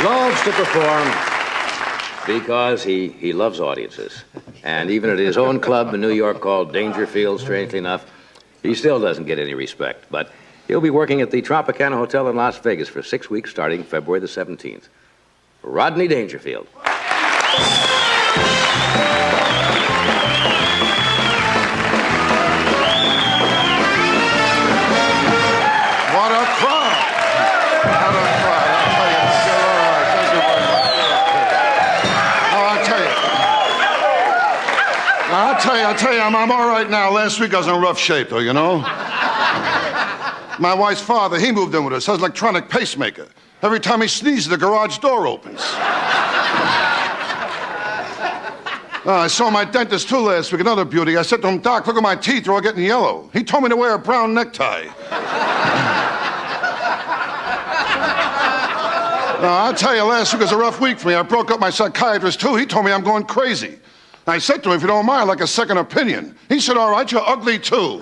loves to perform because he loves audiences. And even at his own club in New York called Dangerfield, strangely enough, he still doesn't get any respect. But he'll be working at the Tropicana Hotel in Las Vegas for 6 weeks starting February the 17th. Rodney Dangerfield. What a crowd! What a crowd! I'll tell you, I'm all right now. Last week I was in rough shape, though, you know? My wife's father, he moved in with us. Has an electronic pacemaker. Every time he sneezes, the garage door opens. I saw my dentist, too, last week, another beauty. I said to him, Doc, look at my teeth, they're all getting yellow. He told me to wear a brown necktie. I'll tell you, last week was a rough week for me. I broke up my psychiatrist, too. He told me I'm going crazy. I said to him, if you don't mind, I'd like a second opinion. He said, all right, you're ugly, too.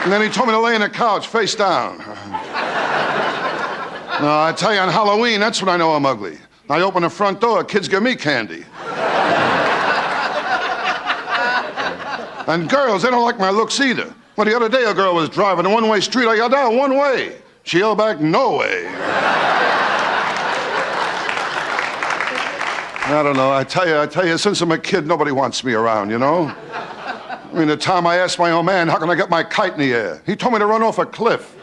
And then he told me to lay on the couch, face down. No, I tell you, on Halloween, that's when I know I'm ugly. I open the front door, kids give me candy. And girls, they don't like my looks either. Well, the other day, a girl was driving a one-way street. I yelled out, one way. She yelled back, no way. I don't know. I tell you, since I'm a kid, nobody wants me around, you know? I mean, the time I asked my old man, how can I get my kite in the air? He told me to run off a cliff.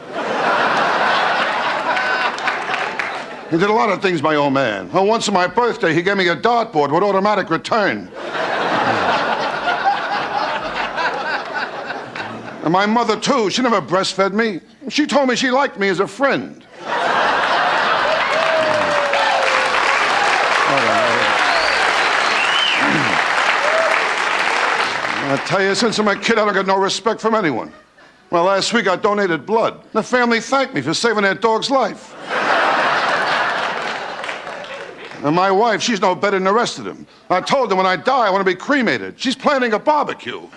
He did a lot of things, my old man. Oh, once on my birthday, he gave me a dartboard with automatic return. And my mother, too, she never breastfed me. She told me she liked me as a friend. I tell you, since I'm a kid, I don't get no respect from anyone. Well, last week I donated blood. The family thanked me for saving their dog's life. And my wife, she's no better than the rest of them. I told them when I die, I want to be cremated. She's planning a barbecue.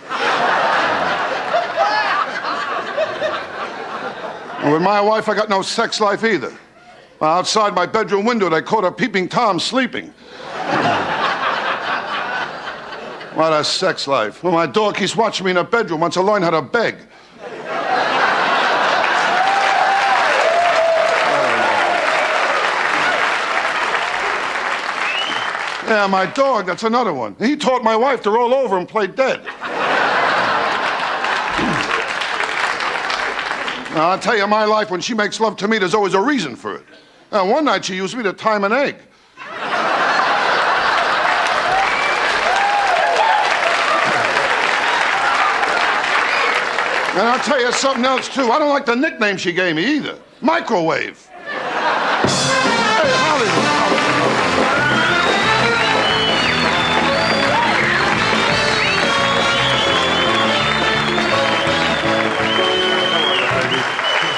And with my wife, I got no sex life either. Outside my bedroom window, they caught a peeping Tom sleeping. What a sex life. Well, my dog keeps watching me in the bedroom, wants to learn how to beg. Yeah, my dog, that's another one. He taught my wife to roll over and play dead. Now, I'll tell you, my life, when she makes love to me, there's always a reason for it. Now, one night she used me to time an egg. And I'll tell you something else, too. I don't like the nickname she gave me either. Microwave. Hey, Hollywood.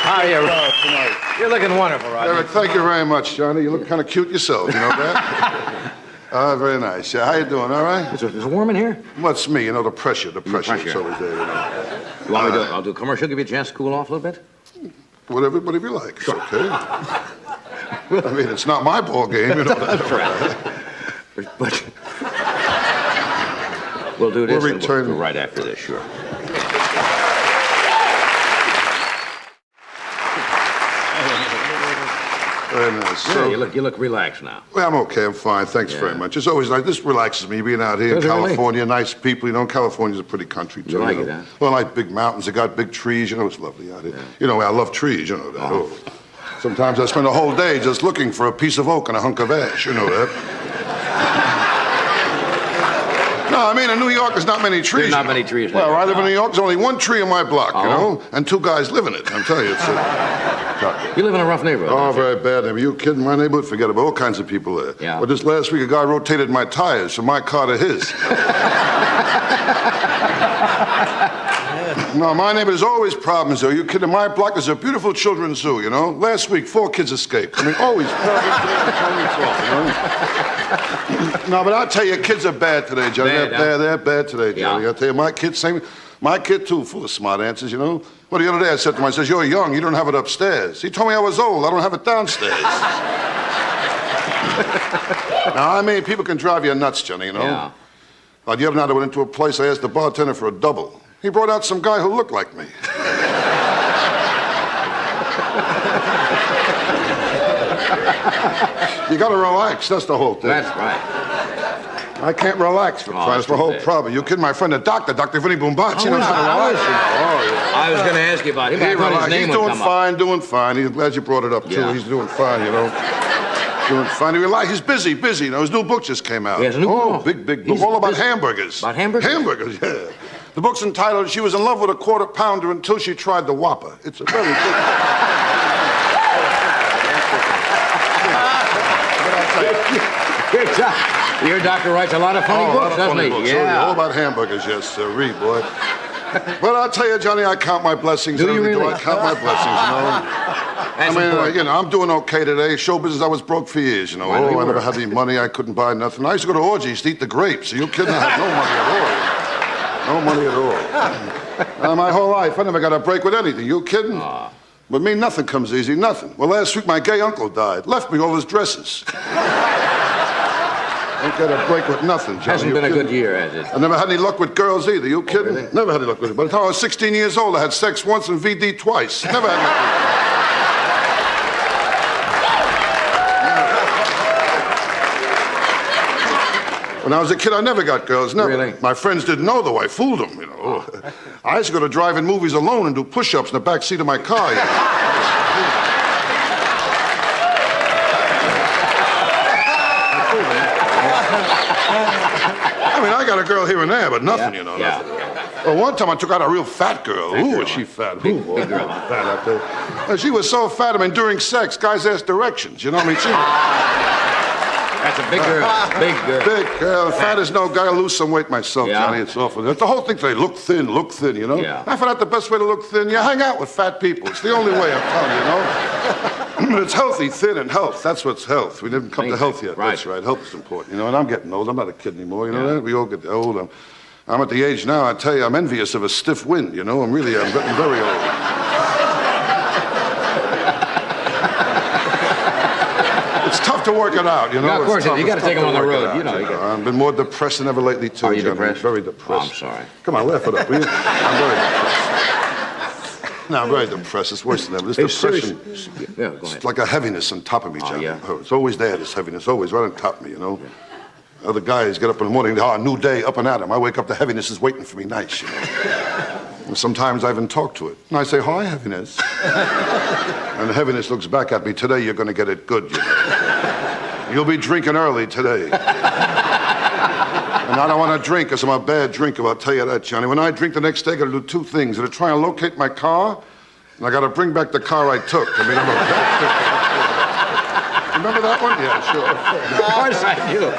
How are you? You're looking wonderful, Rodney. Eric, thank you very much, Johnny. You look kind of cute yourself, you know that? Very nice. Yeah, how you doing, all right? Is it warm in here? What's me? You know, the pressure. It's always there, you know. You want me to I'll do a commercial, give you a chance to cool off a little bit? Whatever you like. It's okay. I mean, it's not my ball game, you know. That's right. But we'll do this. We'll return right after this, sure. Very nice. Yeah, you look relaxed now. Well, I'm okay. I'm fine. Thanks very much. It's always nice. This relaxes me, being out here in California. Really? Nice people. You know, California's a pretty country, too. You like it, huh? Well, I like big mountains. They got big trees. You know, it's lovely out here. Yeah. You know, I love trees. You know that. Oh. Sometimes I spend a whole day just looking for a piece of oak and a hunk of ash. You know that. No, I mean, in New York, there's not many trees. There's not many trees. Well, I live in New York. There's only one tree in my block, you know, and two guys live in it. I'm telling you, it's you live in a rough neighborhood. Oh, very bad. Are you kidding? My neighborhood? Forget about all kinds of people there. Yeah. But this last week, a guy rotated my tires from my car to his. No, my neighbor, there's always problems, though. You kidding? My block is a beautiful children's zoo, you know? Last week, 4 kids escaped. I mean, always problems. No, but I'll tell you, kids are bad today, Johnny. They're bad today, Johnny. Yeah. I'll tell you, my kids, My kid, too, full of smart answers, you know. Well, the other day I said to him, I says, you're young, you don't have it upstairs. He told me I was old, I don't have it downstairs. Now, I mean, people can drive you nuts, Johnny, you know. Yeah. The other night I went into a place, I asked the bartender for a double. He brought out some guy who looked like me. You gotta relax, that's the whole thing. That's right. I can't relax for that's the whole problem. You kidding my friend, the Dr. Vinny Boombachi, knows how to relax. I was going to ask you about him. I thought his name He's would come up. doing fine. He's glad you brought it up, too. Yeah. He's doing fine, you know. Doing fine. He's busy, you know. His new book just came out. He has a new book? Big book, all about hamburgers. About hamburgers? Hamburgers, yeah. The book's entitled, She Was in Love with a Quarter Pounder Until She Tried the Whopper. It's a very good Your doctor writes a lot of funny books, doesn't he? Yeah. All about hamburgers, yes, sirree, boy. Well, I'll tell you, Johnny, I count my blessings. Do you really? I count my blessings, you know. You know, I'm doing okay today. Show business, I was broke for years, you know. I never had any money. I couldn't buy nothing. I used to go to orgies to eat the grapes. Are you kidding? I had no money at all. No money at all. My whole life, I never got a break with anything. You kidding? But me, nothing comes easy, nothing. Well, last week, my gay uncle died. Left me all his dresses. Ain't got a break with nothing, Johnny. Hasn't been a good year, has it? I never had any luck with girls either. You kidding? Really? Never had any luck with it. By the time I was 16 years old, I had sex once and VD twice. Never had any luck. When I was a kid, I never got girls. Never. Really? My friends didn't know, though. I fooled them, you know. I used to go to drive-in movies alone and do push-ups in the back seat of my car. You know? I mean, I got a girl here and there, but nothing, you know. Nothing. Well, one time I took out a real fat girl. Ooh, was she fat? Big girl. Fat out there. She was so fat, I mean, during sex, guys asked directions. You know what I mean? That's a big girl. Big girl. Big girl. Fat as no guy. I lose some weight myself, Johnny. It's awful. That's the whole thing today. Look thin, you know? Yeah. I found out the best way to look thin, you hang out with fat people. It's the only way, I'm telling you, you know? It's healthy, thin, and health. That's what's health. We didn't come to health yet. Right. That's right. Health is important, you know? And I'm getting old. I'm not a kid anymore, you know that? We all get old. I'm at the age now, I tell you, I'm envious of a stiff wind, you know? I'm getting very old. It's tough to work it out, you know? Yeah, of course, you got to take them on the road. Out, you know, I've been more depressed than ever lately, too. Are you Johnny. depressed? Very depressed. Oh, I'm sorry. Come on, laugh it up, will you? I'm very depressed. No, I'm very depressed. It's worse than ever. This depression, Yeah, go ahead. it's like a heaviness on top of me, Johnny. Yeah. Oh, it's always there, this heaviness, always right on top of me, you know? Yeah. Other guys get up in the morning, a new day, up and at 'em. I wake up, the heaviness is waiting for me nice, you know? And sometimes I even talk to it. And I say, hi, heaviness. And the heaviness looks back at me, today you're going to get it good, you know? You'll be drinking early today. And I don't want to drink because I'm a bad drinker, I'll tell you that, Johnny. When I drink the next day, I got to do two things. I got to try and locate my car, and I got to bring back the car I took. I mean, I'm a bad drinker. Remember that one? Yeah, sure. Of course I do.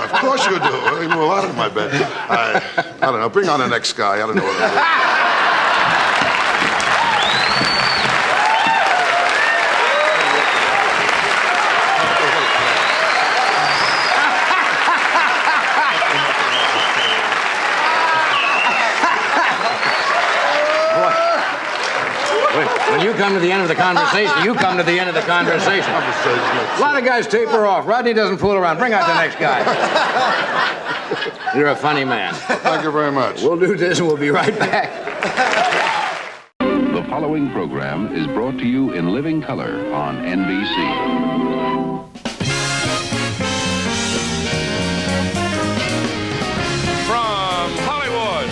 Of course you do. You know a lot in my bed. I don't know. Bring on the next guy. I don't know what it is. When you come to the end of the conversation, you come to the end of the conversation. A lot of guys taper off. Rodney doesn't fool around. Bring out the next guy. You're a funny man. Thank you very much. We'll do this and we'll be right back. The following program is brought to you in living color on NBC. From Hollywood,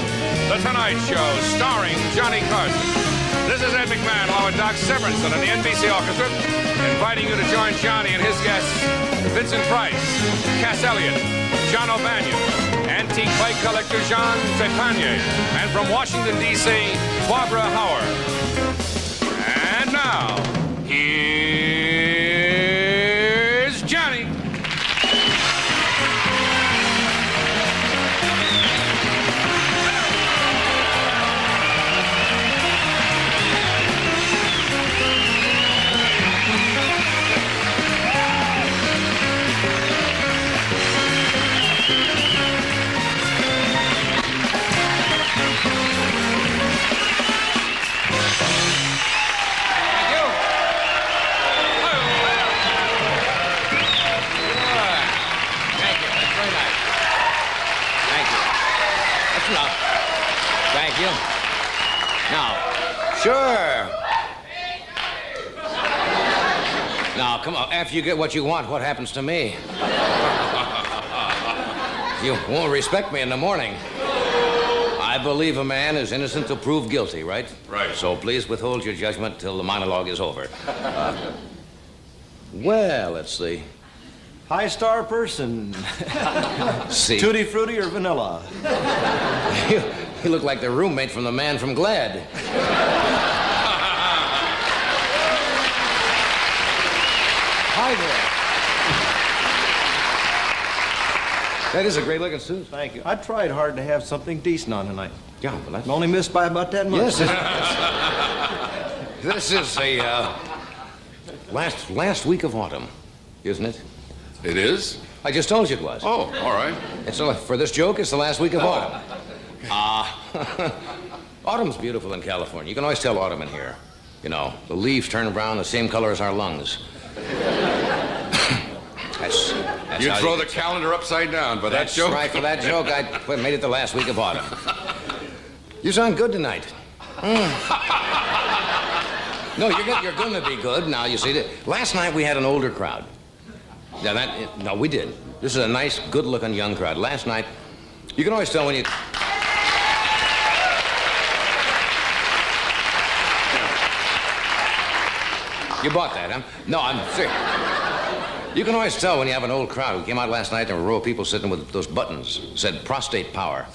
The Tonight Show, starring Johnny Carson. This is Ed McMahon, along with Doc Severinsen and the NBC Orchestra, inviting you to join Johnny and his guests, Vincent Price, Cass Elliot, John O'Banion, antique bike collector Jean Trepanier, and from Washington, D.C., Barbara Howard. And now, here's Johnny. Now, sure. Now, come on. After you get what you want, what happens to me? You won't respect me in the morning. I believe a man is innocent till proved guilty, right? Right. So please withhold your judgment till the monologue is over. Well, let's see. High star person. See. Tutti frutti or vanilla? You look like the roommate from the man from Glad. Hi there. That is a great looking suit. Thank you. I tried hard to have something decent on tonight. Yeah, well, that's... Only missed by about that much. Yes, this is a last week of autumn, isn't it? It is? I just told you it was. Oh, all right. It's for this joke, it's the last week of autumn. Autumn's beautiful in California. You can always tell autumn in here. You know, the leaves turn brown the same color as our lungs. That's You'd how throw the calendar upside down for that joke? That's right. For that joke, I made it the last week of autumn. You sound good tonight. No, you're going to be good. Now, you see, last night we had an older crowd. No, we did. This is a nice, good-looking young crowd. Last night, you can always tell when you... You bought that, huh? No, I'm serious. You can always tell when you have an old crowd. We came out last night, there were a row of people sitting with those buttons. It said prostate power.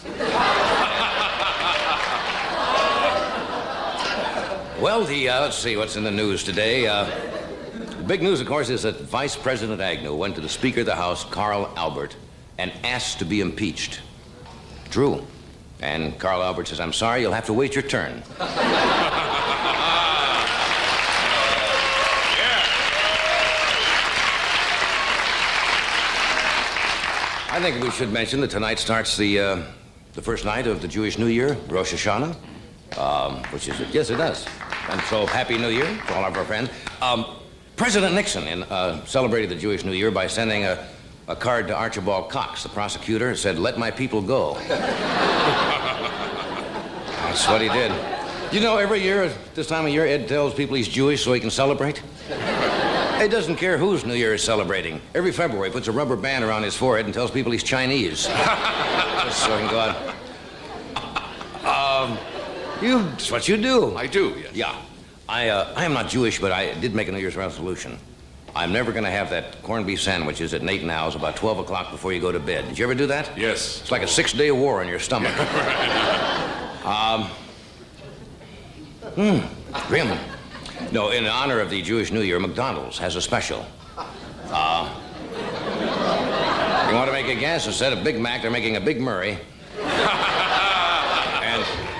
Well, let's see what's in the news today. The big news, of course, is that Vice President Agnew went to the Speaker of the House, Carl Albert, and asked to be impeached. True. And Carl Albert says, I'm sorry, you'll have to wait your turn. I think we should mention that tonight starts the first night of the Jewish New Year, Rosh Hashanah, which is, yes, it does. And so, Happy New Year to all of our friends. President Nixon celebrated the Jewish New Year by sending a card to Archibald Cox, the prosecutor, said, let my people go. That's what he did. You know, every year at this time of year, Ed tells people he's Jewish so he can celebrate. He doesn't care whose New Year is celebrating. Every February, he puts a rubber band around his forehead and tells people he's Chinese. Just so he can go out. That's what you do. I do, yes. Yeah. I am not Jewish, but I did make a New Year's resolution. I'm never going to have that corned beef sandwiches at Nate and Al's about 12 o'clock before you go to bed. Did you ever do that? Yes. It's like a 6-day war in your stomach. Grim. No, in honor of the Jewish New Year, McDonald's has a special. You want to make a guess? Instead of Big Mac, they're making a Big Murray.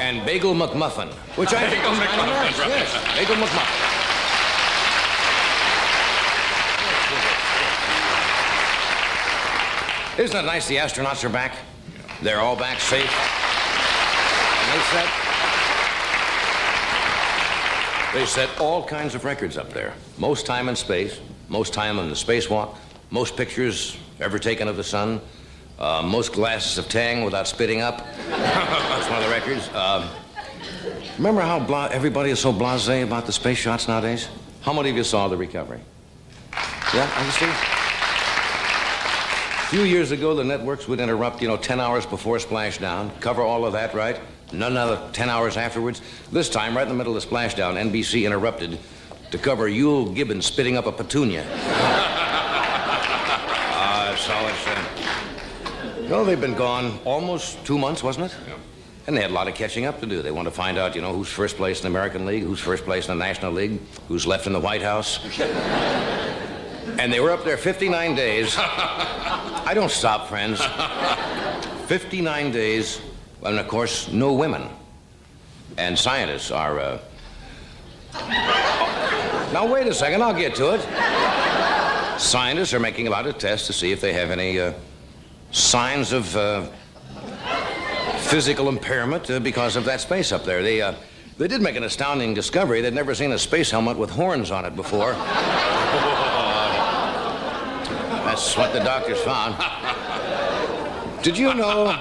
and Bagel McMuffin, which I think is kind of nice. Yes, Bagel McMuffin. Isn't it nice the astronauts are back? They're all back safe. And they set all kinds of records up there. Most time in space, most time on the spacewalk, most pictures ever taken of the sun, most glasses of Tang without spitting up. That's one of the records. Remember how everybody is so blasé about the space shots nowadays? How many of you saw the recovery? Yeah, you see? A few years ago, the networks would interrupt, 10 hours before splashdown, cover all of that, right? None other 10 hours afterwards. This time, right in the middle of the splashdown, NBC interrupted to cover Yule Gibbons spitting up a petunia. So it's... they've been gone almost 2 months, wasn't it? Yeah. And they had a lot of catching up to do. They want to find out, who's first place in the American League, who's first place in the National League, who's left in the White House. And they were up there 59 days. I don't stop, friends. 59 days, and of course, no women. And scientists are, Now, wait a second, I'll get to it. Scientists are making a lot of tests to see if they have any, signs of, physical impairment because of that space up there. They did make an astounding discovery. They'd never seen a space helmet with horns on it before. That's what the doctors found. Did you know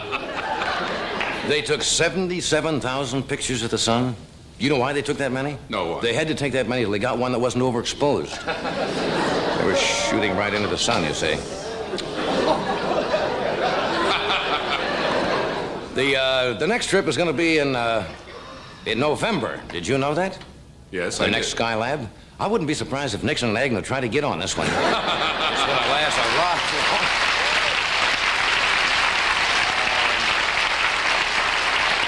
they took 77,000 pictures of the sun You know why they took that many? No, why? They had to take that many till they got one that wasn't overexposed. They were shooting right into the sun, you see. The next trip is going to be in November. Did you know that? Yes, The next Skylab. I wouldn't be surprised if Nixon and Agnew try to get on this one. It's going to last a lot.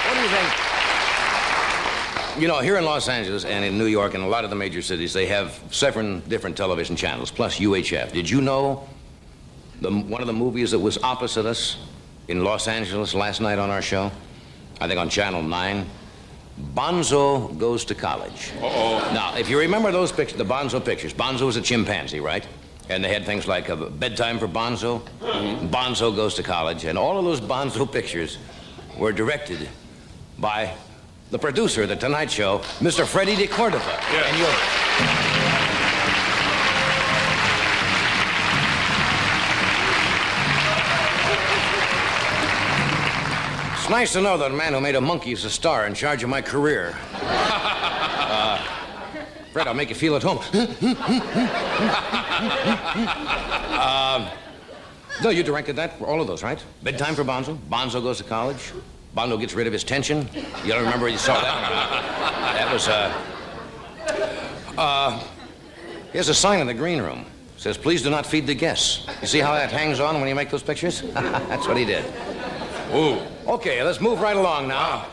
What do you think? You know, here in Los Angeles and in New York and a lot of the major cities, they have 7 different television channels, plus UHF. Did you know one of the movies that was opposite us in Los Angeles last night on our show? I think on Channel 9. Bonzo Goes to College. Uh-oh. Now, if you remember those pictures, the Bonzo pictures, Bonzo was a chimpanzee, right? And they had things like a bedtime for Bonzo, Bonzo Goes to College, and all of those Bonzo pictures were directed by the producer of The Tonight Show, Mr. Freddie de Cordova. Yeah. And it's nice to know that a man who made a monkey is a star in charge of my career. Fred, I'll make you feel at home. No, you directed that for all of those, right? Bedtime for Bonzo, Bonzo Goes to College, Bonzo Gets Rid of His Tension. You don't remember you saw that? That was, here's a sign in the green room. It says, please do not feed the guests. You see how that hangs on when you make those pictures? That's what he did. Ooh. Okay, let's move right along now.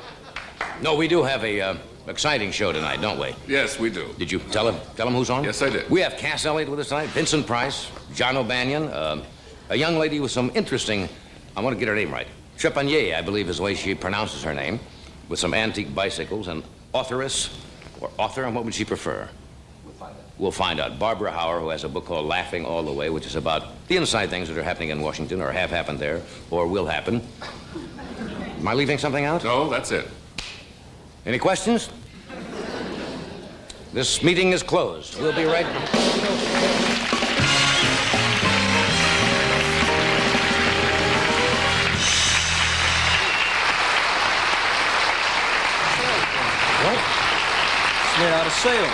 No, we do have a exciting show tonight, don't we? Yes, we do. Did you tell him who's on? Yes, I did. We have Cass Elliott with us tonight, Vincent Price, John O'Banion, a young lady with some interesting, I want to get her name right, Trepanier, I believe is the way she pronounces her name, with some antique bicycles, an authoress, or author, and what would she prefer? We'll find out. Barbara Hauer, who has a book called Laughing All the Way, which is about the inside things that are happening in Washington, or have happened there, or will happen. Am I leaving something out? No, that's it. Any questions? This meeting is closed. We'll be right back. What? It's made out of sails.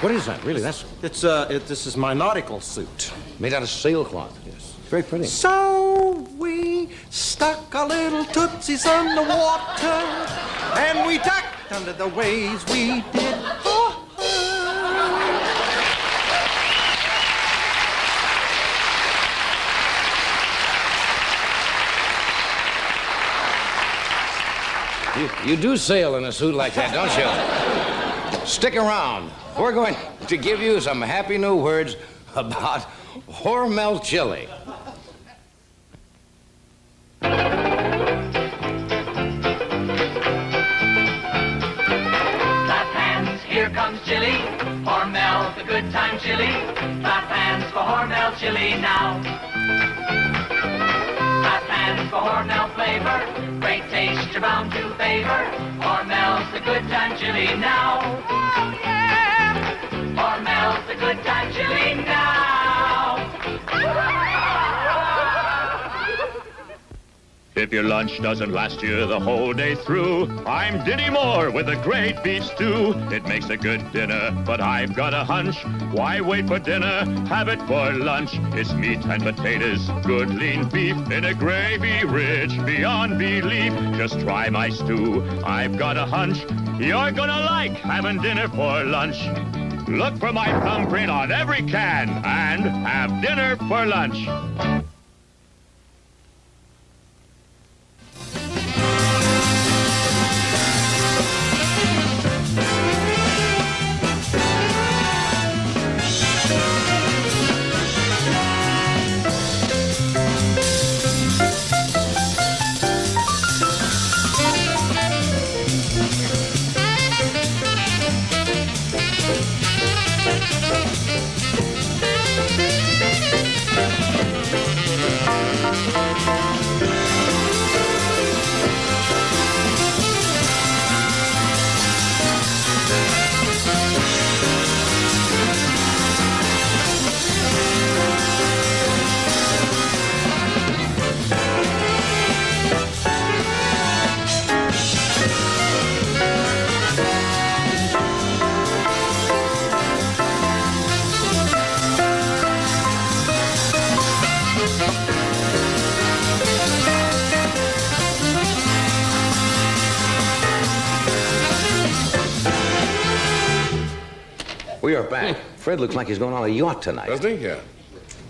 What is that? Really? That's This is my nautical suit. made out of sailcloth. Yes. Very pretty. So we stuck our little tootsies on the water, and we ducked under the waves. We did. You do sail in a suit like that, don't you? Stick around. We're going to give you some happy new words about Hormel chili. Clap hands, here comes chili. Hormel, the good time chili. Clap hands for Hormel chili now. Clap hands for Hormel flavor. Great taste you're bound to favor. Hormel's the good time chili now. Oh, yeah. Hormel's the good time chili now. If your lunch doesn't last you the whole day through, I'm Diddy Moore with a great beef stew. It makes a good dinner, but I've got a hunch. Why wait for dinner? Have it for lunch. It's meat and potatoes, good lean beef in a gravy rich beyond belief. Just try my stew. I've got a hunch. You're gonna like having dinner for lunch. Look for my thumbprint on every can and have dinner for lunch. We are back. Fred looks like he's going on a yacht tonight. Doesn't he? Yeah.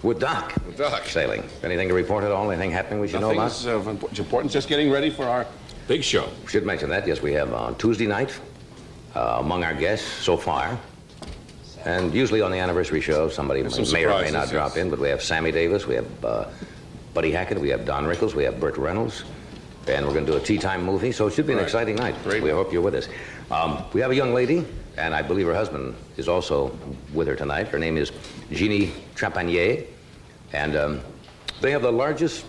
With Doc. With Doc. Sailing. Anything to report at all? Anything happening we should know about? Nothing's of importance. Just getting ready for our big show. Should mention that. Yes, we have on Tuesday night, among our guests so far, and usually on the anniversary show, somebody may or may not drop in, but we have Sammy Davis, we have Buddy Hackett, we have Don Rickles, we have Burt Reynolds, and we're going to do a tea time movie, so it should be an exciting night. Great. We hope you're with us. We have a young lady, and I believe her husband is also with her tonight. Her name is Jeannie Trapanier, and they have the largest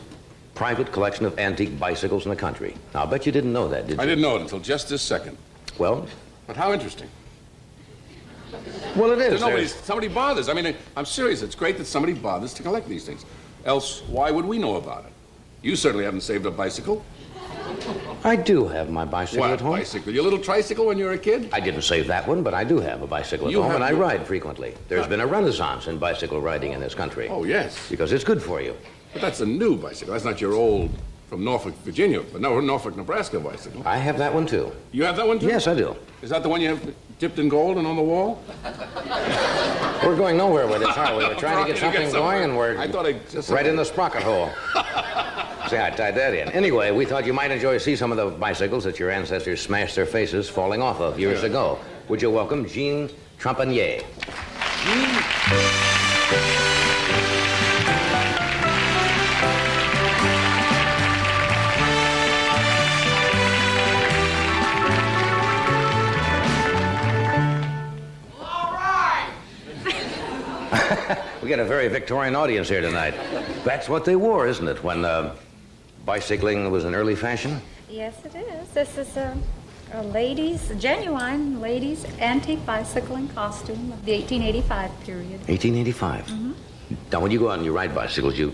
private collection of antique bicycles in the country. Now, I bet you didn't know that, did you? I didn't know it until just this second. Well? But how interesting. Well, it is. Somebody bothers. I mean, I'm serious. It's great that somebody bothers to collect these things. Else, why would we know about it? You certainly haven't saved a bicycle. I do have my bicycle at home. What bicycle? Your little tricycle when you were a kid? I didn't save that one, but I do have a bicycle at home, and I ride frequently. There's been a renaissance in bicycle riding in this country. Oh, yes. Because it's good for you. But that's a new bicycle. That's not your old from Norfolk, Virginia, but no, Norfolk, Nebraska bicycle. I have that one, too. You have that one, too? Yes, I do. Is that the one you have dipped in gold and on the wall? We're going nowhere with this, aren't we? We're trying to get something going, and we're right in the sprocket hole. See, I tied that in. Anyway, we thought you might enjoy to see some of the bicycles that your ancestors smashed their faces falling off of years ago. Would you welcome Jean Trapanier? We got a very Victorian audience here tonight. That's what they wore, isn't it, when bicycling was an early fashion? Yes, it is. This is a genuine ladies' antique bicycling costume of the 1885 period. 1885? Mm-hmm. Now, when you go out and you ride bicycles, you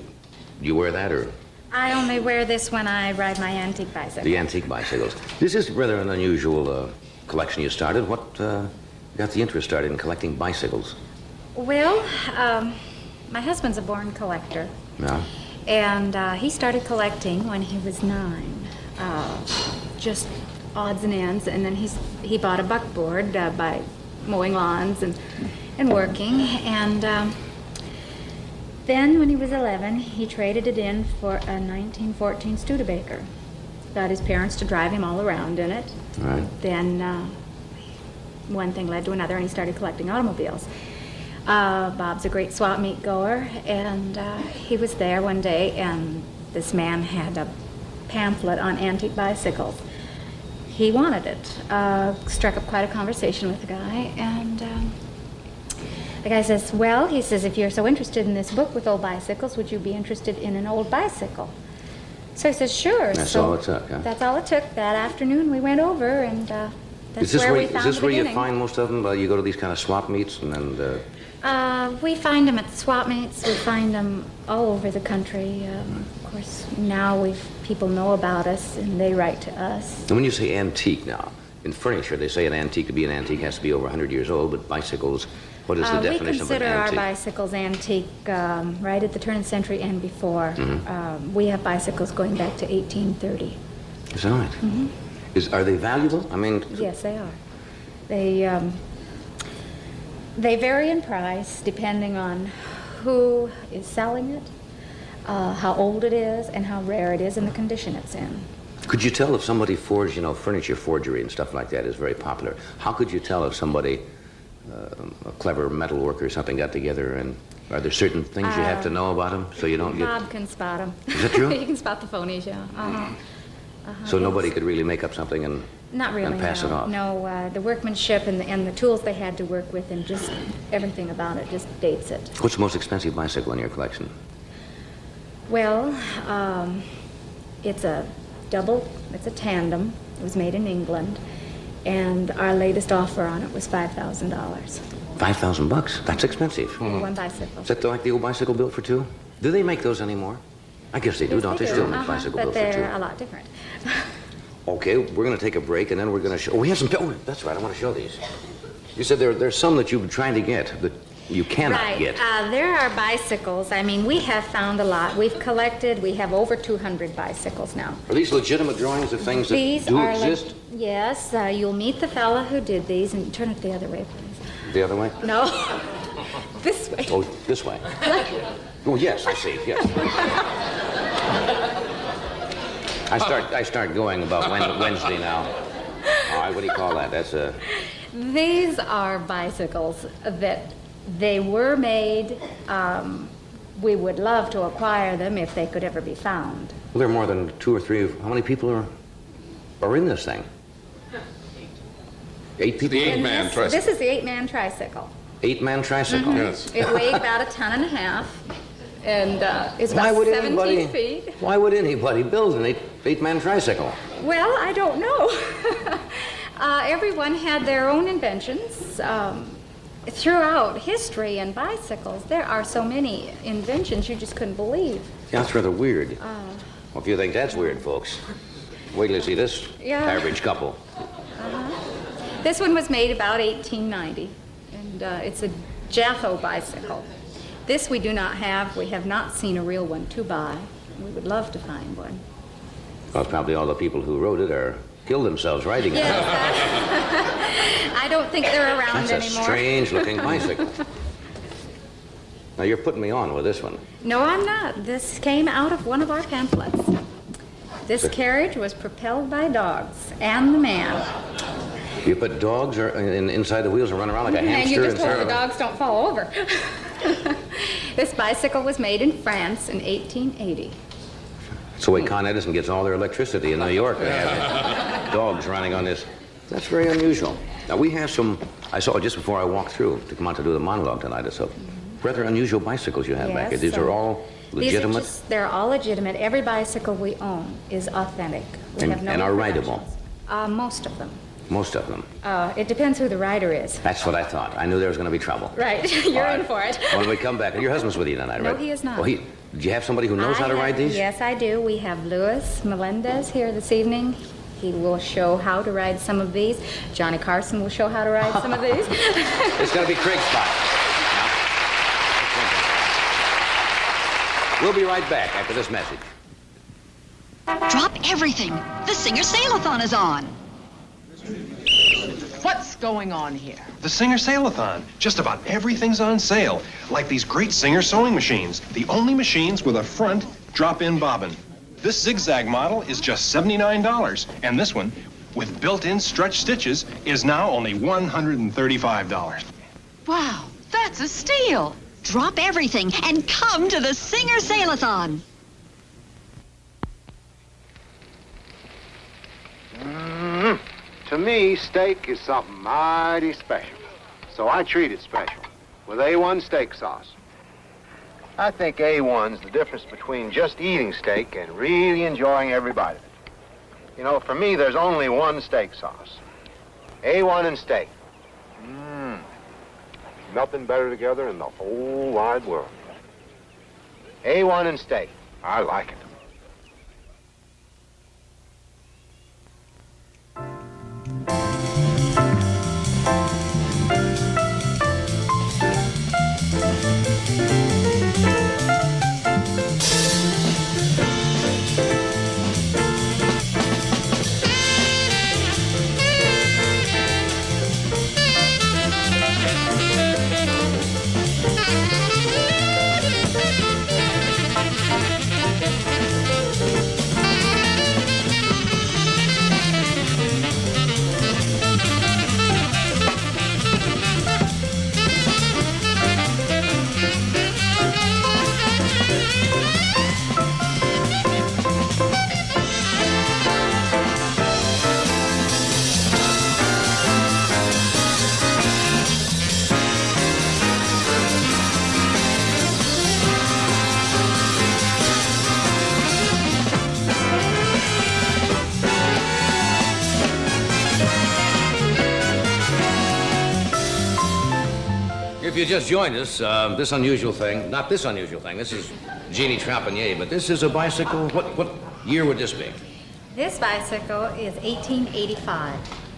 wear that, or? I only wear this when I ride my antique bicycle. The antique bicycles. This is rather an unusual collection you started. What got the interest started in collecting bicycles? Well, my husband's a born collector. Yeah. And he started collecting when he was 9. Just odds and ends. And then he bought a buckboard by mowing lawns and working. And then when he was 11, he traded it in for a 1914 Studebaker. Got his parents to drive him all around in it. Right. Then one thing led to another, and he started collecting automobiles. Bob's a great swap meet goer, and he was there one day, and this man had a pamphlet on antique bicycles. He wanted it. Struck up quite a conversation with the guy, and the guy says, well, he says, if you're so interested in this book with old bicycles, would you be interested in an old bicycle? So he says, sure. That's all it took, huh? That's all it took. That afternoon we went over, and that's where we found the beginning. Is this where you find most of them? You go to these kind of swap meets, and then... We find them at swap meets. We find them all over the country. Of course, now people know about us, and they write to us. And when you say antique now, in furniture, they say an antique, to be an antique, has to be over 100 years old, but bicycles, what is the definition of an antique? We consider our bicycles antique right at the turn of the century and before. Mm-hmm. We have bicycles going back to 1830. Is that right? Mm-hmm. Are they valuable? I mean... Yes, they are. They vary in price depending on who is selling it, how old it is, and how rare it is, and the condition it's in. Could you tell if somebody forged, furniture forgery and stuff like that is very popular. How could you tell if somebody, a clever metal worker or something, got together, and are there certain things you have to know about them so you don't get... Bob can spot them. Is that true? You can spot the phonies, yeah. So nobody could really make up something and... Not really, and pass it off. No, the workmanship and the tools they had to work with, and just everything about it just dates it. What's the most expensive bicycle in your collection? Well, it's a tandem. It was made in England, and our latest offer on it was $5,000. $5,000? That's expensive. One bicycle. Is that like the old bicycle built for two? Do they make those anymore? I guess they do, yes, don't they? Still make bicycle built for two? But they're a lot different. Okay, we're going to take a break, and then we're going to show... Oh, we have some... Oh, that's right, I want to show these. You said there's some that you've been trying to get that you cannot get. There are bicycles. I mean, we have found a lot. We've collected. We have over 200 bicycles now. Are these legitimate drawings of things that do exist? Yes. You'll meet the fella who did these, and turn it the other way, please. The other way? No, this way. Oh, this way. Oh, yes, I see, yes. I start going about Wednesday now. All right, what do you call that? That's a... These are bicycles that they were made. We would love to acquire them if they could ever be found. Well, there are more than 2 or 3. How many people are in this thing? 8 people? The eight-man tricycle. This is the 8-man tricycle. 8-man tricycle? Yes. It weighed about 1.5 tons, and it's about 17 feet. Why would anybody build an 8-man tricycle? Well, I don't know. Everyone had their own inventions. Throughout history and bicycles, there are so many inventions you just couldn't believe. Yeah, that's rather weird. Well, if you think that's weird, folks, wait till you see this average couple. This one was made about 1890, and it's a Jatho bicycle. This we do not have. We have not seen a real one to buy. We would love to find one. Well, probably all the people who wrote it are killed themselves riding it. Yes, I don't think they're around That's anymore. a strange-looking bicycle. Now, you're putting me on with this one. No, I'm not. This came out of one of our pamphlets. This carriage was propelled by dogs and the man. You put dogs inside the wheels and run around like a hamster? And you just hope the dogs don't fall over. This bicycle was made in France in 1880. So Con Edison gets all their electricity in New York. They have dogs running on this. That's very unusual. Now, we have some, I saw it just before I walked through to come out to do the monologue tonight. It's rather unusual bicycles you have back here. These are all legitimate? They're all legitimate. Every bicycle we own is authentic. We have no and are rideable? Most of them. Most of them? It depends who the rider is. That's what I thought. I knew there was going to be trouble. Right. You're in for it. When we come back, and your husband's with you tonight, right? No, he is not. Oh, did you have somebody who knows how to ride these? Yes, I do. We have Louis Melendez here this evening. He will show how to ride some of these. Johnny Carson will show how to ride some of these. It's going to be Craig's spot. We'll be right back after this message. Drop everything. The Singer Sale-a-thon is on. What's going on here? The Singer Sale-a-thon. Just about everything's on sale. Like these great Singer sewing machines. The only machines with a front drop-in bobbin. This zigzag model is just $79. And this one, with built-in stretch stitches, is now only $135. Wow, that's a steal. Drop everything and come to the Singer Sale-a-thon. To me, steak is something mighty special. So I treat it special with A1 steak sauce. I think A1's the difference between just eating steak and really enjoying every bite of it. You know, for me, there's only one steak sauce. A1 and steak. Nothing better together in the whole wide world. A1 and steak. I like it. If you just joined us, this unusual thing, not this unusual thing, this is Jeannie Trapanier, but this is a bicycle. What year would this be? This bicycle is 1885.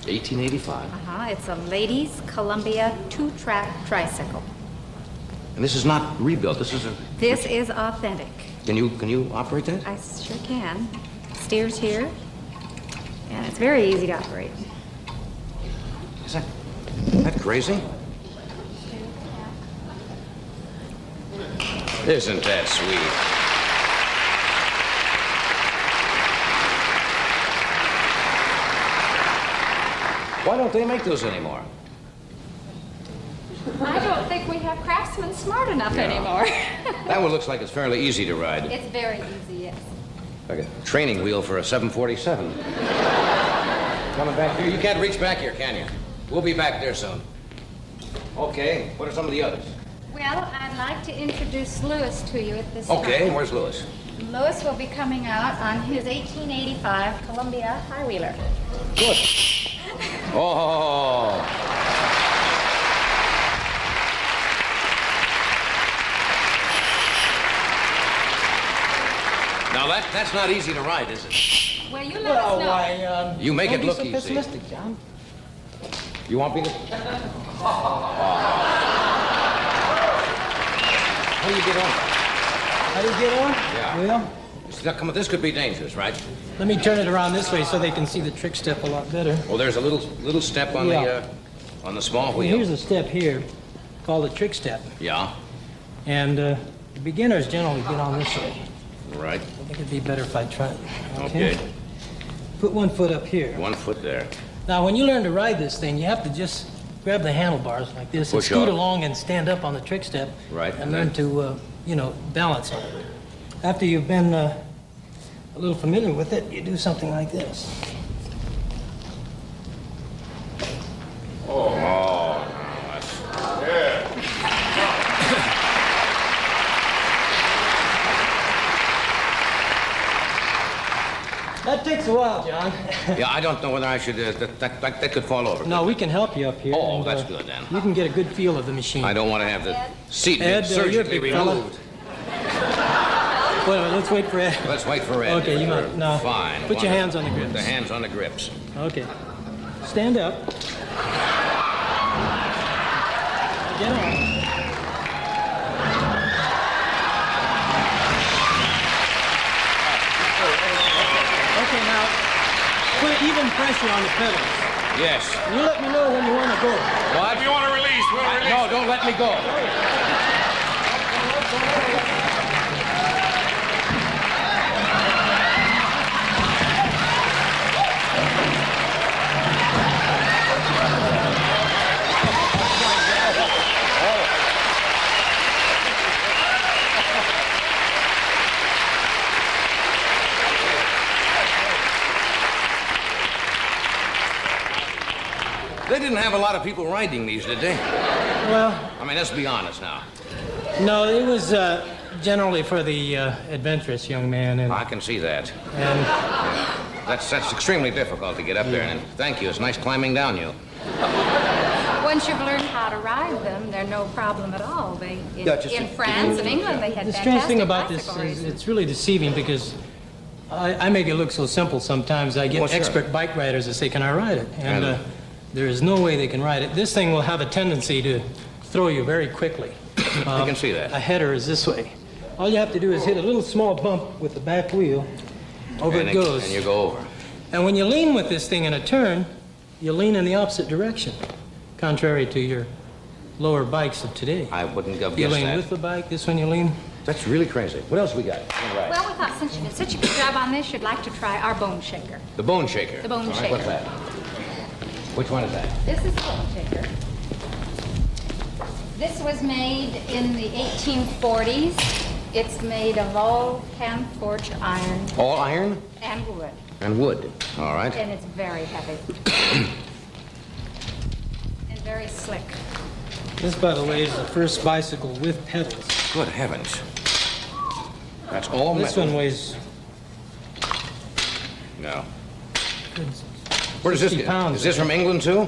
1885. It's a ladies' Columbia 2-track tricycle. And this is not rebuilt. This is authentic. Can you operate that? I sure can. Steers here, and it's very easy to operate. Is that crazy? Isn't that sweet? Why don't they make those anymore? I don't think we have craftsmen smart enough anymore. That one looks like it's fairly easy to ride. It's very easy, yes. Like a training wheel for a 747. Coming back here. You can't reach back here, can you? We'll be back there soon. Okay, what are some of the others? Well, I'd like to introduce Lewis to you at this time. Okay, where's Lewis? Lewis will be coming out on his 1885 Columbia High-Wheeler. Good. Oh. Now that's not easy to ride, is it? Well, you let us know. Why, You make it look don't be so easy. pessimistic, John. You want me to? How do you get on? How do you get on? Yeah. Well, Now, come on, this could be dangerous, right? let me turn it around this way so they can see the trick step a lot better. Well, there's a little step on Yeah. on the small Well, wheel. here's a step here called the trick step. Yeah. And the beginners generally get on this way. Right. I think it'd be better if I tried. Okay. Put one foot up here. 1 foot there. Now, when you learn to ride this thing, you have to just grab the handlebars like this and Push scoot off. along and stand up on the trick step. Right, And and learn then- to, balance on it. After you've been a little familiar with it, you do something like this. Oh, That takes a while, John. yeah, I don't know whether I should. That could fall over. No, we can help you up here. Oh, and, that's good then. You can get a good feel of the machine. I don't want to have the seat Ed, you're a surgically big fella. removed. Well, let's wait for Ed. Let's wait for Ed. Okay, you might. No. Fine. Put your hands on the grips. The hands on the grips. Okay. Stand up. Get on. Okay, now put even pressure on the pedals. Yes. You let me know when you want to go. What? If you want to release, we'll release. No, don't let me go. They didn't have a lot of people riding these, did they? Well, I mean, let's be honest now. no, it was generally for the adventurous young man. And, I can see that. and That's extremely difficult to get up there. And thank you. It's nice climbing down you. Once you've learned how to ride them, they're no problem at all. In a- France and England, they had the strange thing fantastic about this bicycle is races. it's really deceiving because I make it look so simple sometimes. I get Well, sure. expert bike riders that say, can I ride it? And And- there is no way they can ride it. This thing will have a tendency to throw you very quickly. I can see that. A header is this way. All you have to do is hit a little small bump with the back wheel. Over and it goes. And you go over. And when you lean with this thing in a turn, you lean in the opposite direction, contrary to your lower bikes of today. I wouldn't have You guessed lean that. with the bike, this one you lean. That's really crazy. What else we got? All right. Well, we thought since you did such a good job on this, you'd like to try our bone shaker. The bone shaker. The bone All right, shaker. what's that? Which one is that? This is the bone shaker. This was made in the 1840s. It's made of all hand-forged iron All iron and wood, and wood. All right. and it's very heavy and very slick. This, by the way, is the first bicycle with pedals. Good heavens. That's all This metal. one weighs No. Where does this 60 get? pounds. Is this from England too?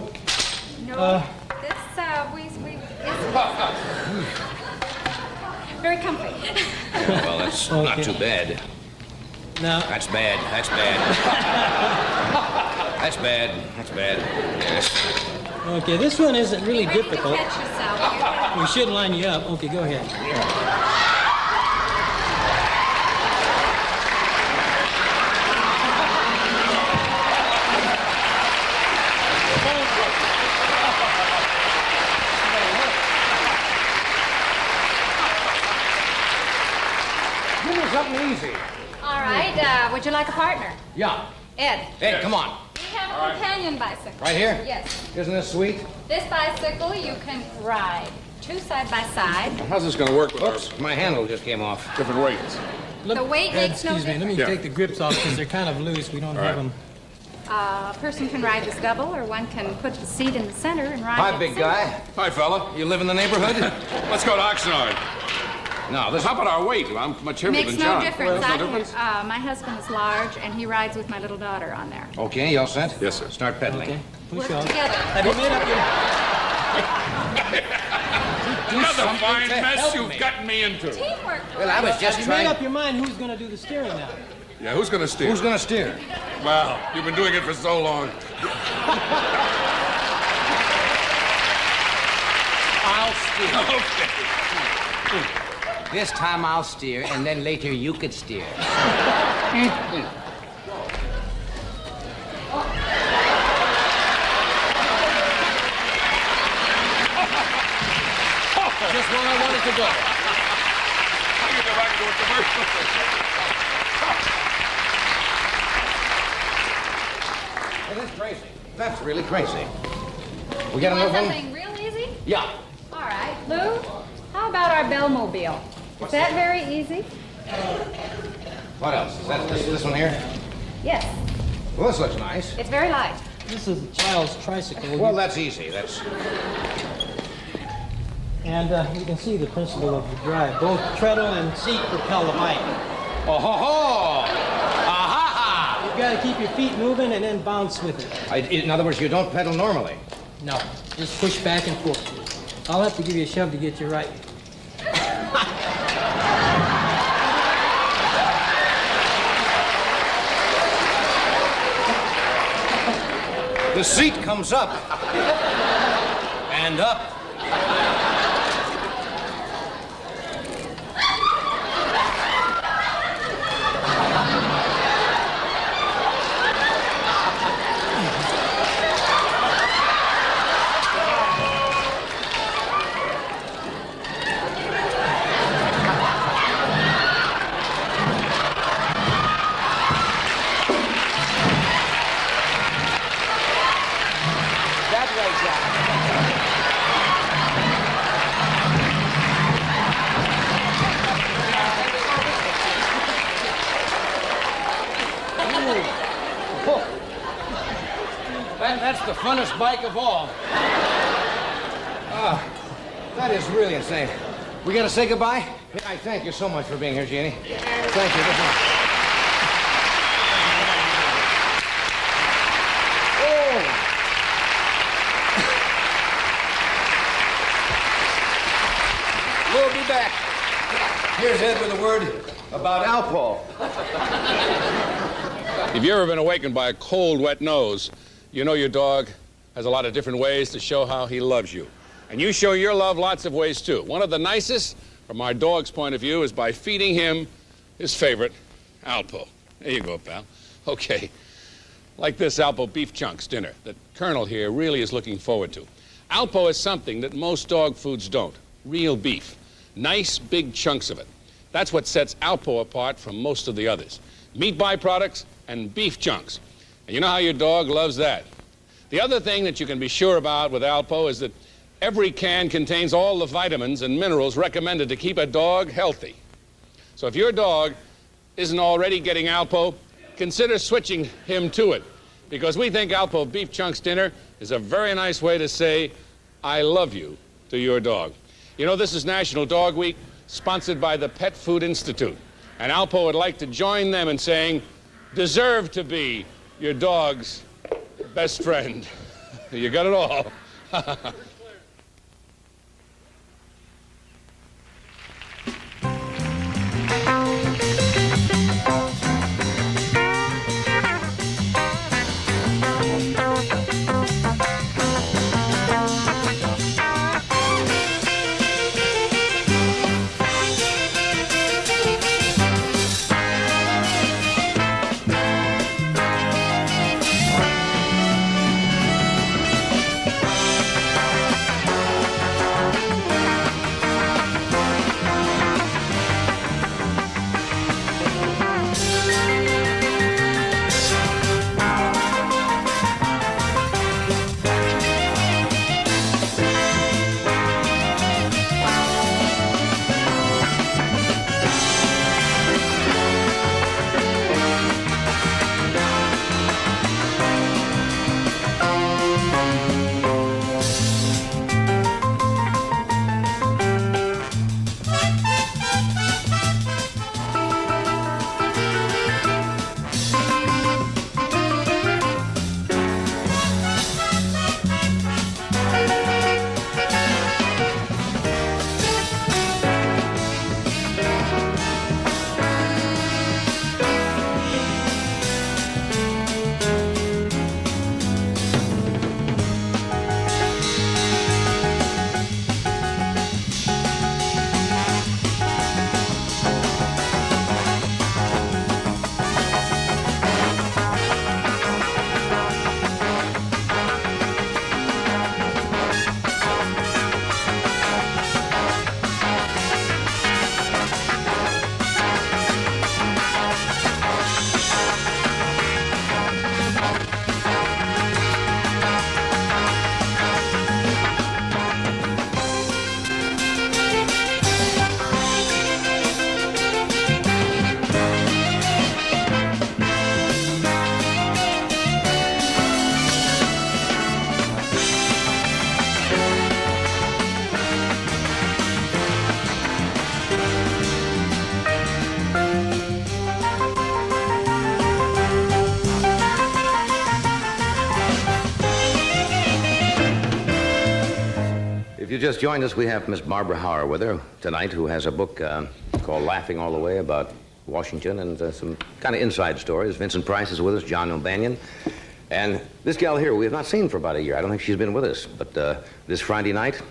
No, this is very comfy. Well, that's not Okay. too bad. Now, That's bad. That's bad. That's bad. That's bad. Yes. okay, this one isn't really Ready to difficult. catch yourself. We should line you up. Okay, go ahead. easy. All right, would you like a partner? Yeah. Ed. Ed, come on. We have a companion bicycle. Right here? Yes. Isn't this sweet? This bicycle you can ride 2 side by side. How's this going to work with Oops, my handle just came off. different weights? The weight Ed, makes no excuse me, let me difference. take the grips off because they're kind of loose. We don't have them. A person can ride this double, or one can put the seat in the center and ride Hi, it big single. guy. Hi, fella. You live in the neighborhood? Let's go to Oxnard. No, this... How about our weight? I'm much heavier Makes than no John. difference. There's no difference? My husband is large, and he rides with my little daughter on there. Okay, you all set? Yes, sir. Start pedaling. Okay, push Work on. together. Have you made up your... Another fine to mess help you've me. gotten me into. Teamwork. Well, I was Have just you made trying... up your mind who's going to do the steering now? Yeah, who's going to steer? Who's going to steer? Well, you've been doing it for so long. I'll steer. Okay. This time I'll steer, and then later you could steer. Just where I wanted to go. I can go back to a commercial. That's crazy. That's really crazy. We got You another want one? something real easy? Yeah. All right, Lou, how about our Bellmobile? Is that very easy? What else? Is that this one here? Yes, Well, this looks nice. it's very light. This is a child's tricycle. Well, that's easy. That's... And you can see the principle of the drive. Both treadle and seat propel the bike. Oh, ho, ho! Aha! You've got to keep your feet moving and then bounce with it. In other words, you don't pedal normally. No, just push back and forth. I'll have to give you a shove to get you right. The seat comes up. And up. That way, Jack. That's the funnest bike of all. Ah, that is really insane. We gotta say goodbye? I thank you so much for being here, Jeannie. Thank you. We'll be back. Here's Ed with a word about Alpo. If you've ever been awakened by a cold, wet nose, you know your dog has a lot of different ways to show how he loves you. And you show your love lots of ways, too. One of the nicest, from our dog's point of view, is by feeding him his favorite, Alpo. There you go, pal. Okay. Like this Alpo beef chunks dinner that Colonel here really is looking forward to. Alpo is something that most dog foods don't. Real beef. Nice, big chunks of it. That's what sets Alpo apart from most of the others. Meat byproducts and beef chunks. And you know how your dog loves that. The other thing that you can be sure about with Alpo is that every can contains all the vitamins and minerals recommended to keep a dog healthy. So if your dog isn't already getting Alpo, consider switching him to it, because we think Alpo Beef Chunks Dinner is a very nice way to say, I love you, to your dog. You know, this is National Dog Week, sponsored by the Pet Food Institute. And Alpo would like to join them in saying, deserve to be your dog's best friend. You got it all. If you just joined us, we have Miss Barbara Hauer with her tonight, who has a book called Laughing All the Way about Washington and some kind of inside stories. Vincent Price is with us, John O'Banion. And this gal here, we have not seen for about a year. I don't think she's been with us. But this Friday night,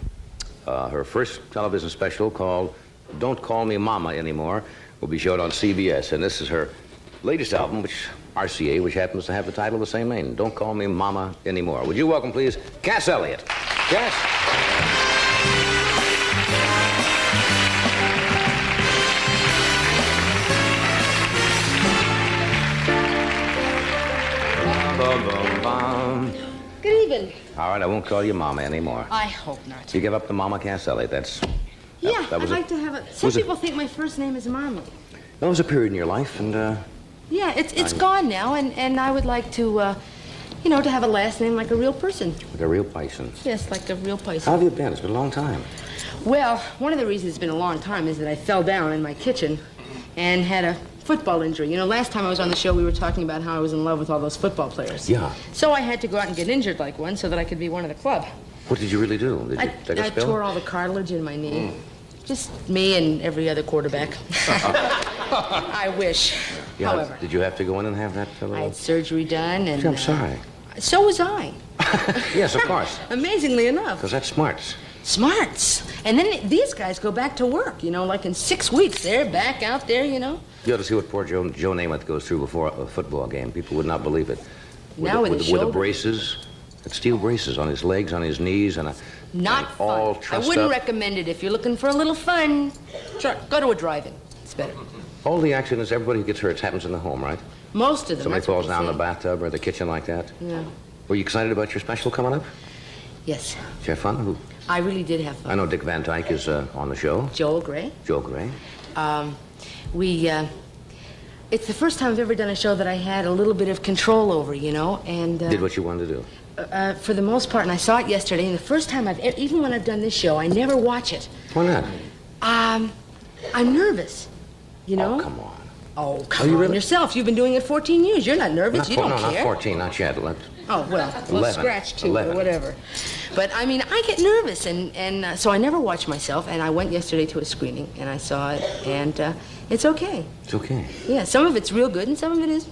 her first television special called Don't Call Me Mama Anymore will be showed on CBS. And this is her latest album, RCA, which happens to have the title of the same name, Don't Call Me Mama Anymore. Would you welcome, please, Cass Elliot. Cass? Good evening. All right, I won't call you Mama anymore. I hope not. You give up to Mama Cass Elliot. Yeah, I'd like to have it. Some people think my first name is Marmalade. That was a period in your life, and yeah, it's gone now, and I would like to, to have a last name like a real person. like a real person. Yes, like a real person. How have you been? It's been a long time. Well, one of the reasons it's been a long time is that I fell down in my kitchen and had a football injury. You know, last time I was on the show, we were talking about how I was in love with all those football players. Yeah. So I had to go out and get injured like one so that I could be one of the club. What did you really do? Did you take a I spill? tore all the cartilage in my knee. Just me and every other quarterback. I wish. Yeah, However, did you have to go in and have that? I had surgery done, and Gee, I'm sorry. So was I. Yes, of course. Amazingly enough. Because that's smarts. Smarts. And then these guys go back to work, like in 6 weeks. They're back out there, You ought to see what poor Joe Namath goes through before a football game. People would not believe it. With the braces, steel braces on his legs, on his knees, and not fun. all I trussed wouldn't up. recommend it if you're looking for a little fun. Sure, go to a drive-in. It's better. All the accidents, everybody who gets hurt happens in the home, right? Most of them. Somebody that's what falls they down in say. the bathtub or the kitchen like that. Yeah. Were you excited about your special coming up? Yes. Did you have fun? I really did have fun. I know Dick Van Dyke is on the show. Joel Gray. Joel Gray. It's the first time I've ever done a show that I had a little bit of control over, and... Did what you wanted to do. For the most part, and I saw it yesterday, and the first time even when I've done this show, I never watch it. Why not? I'm nervous, Oh, come on. Oh, come on yourself. You've been doing it 14 years. You're not nervous. You don't care. Not 14, not yet. Oh, well, 11. Scratch 2 11. or whatever. But, I get nervous, and so I never watch myself, and I went yesterday to a screening, and I saw it, and it's okay. It's okay. Yeah, some of it's real good, and some of it is,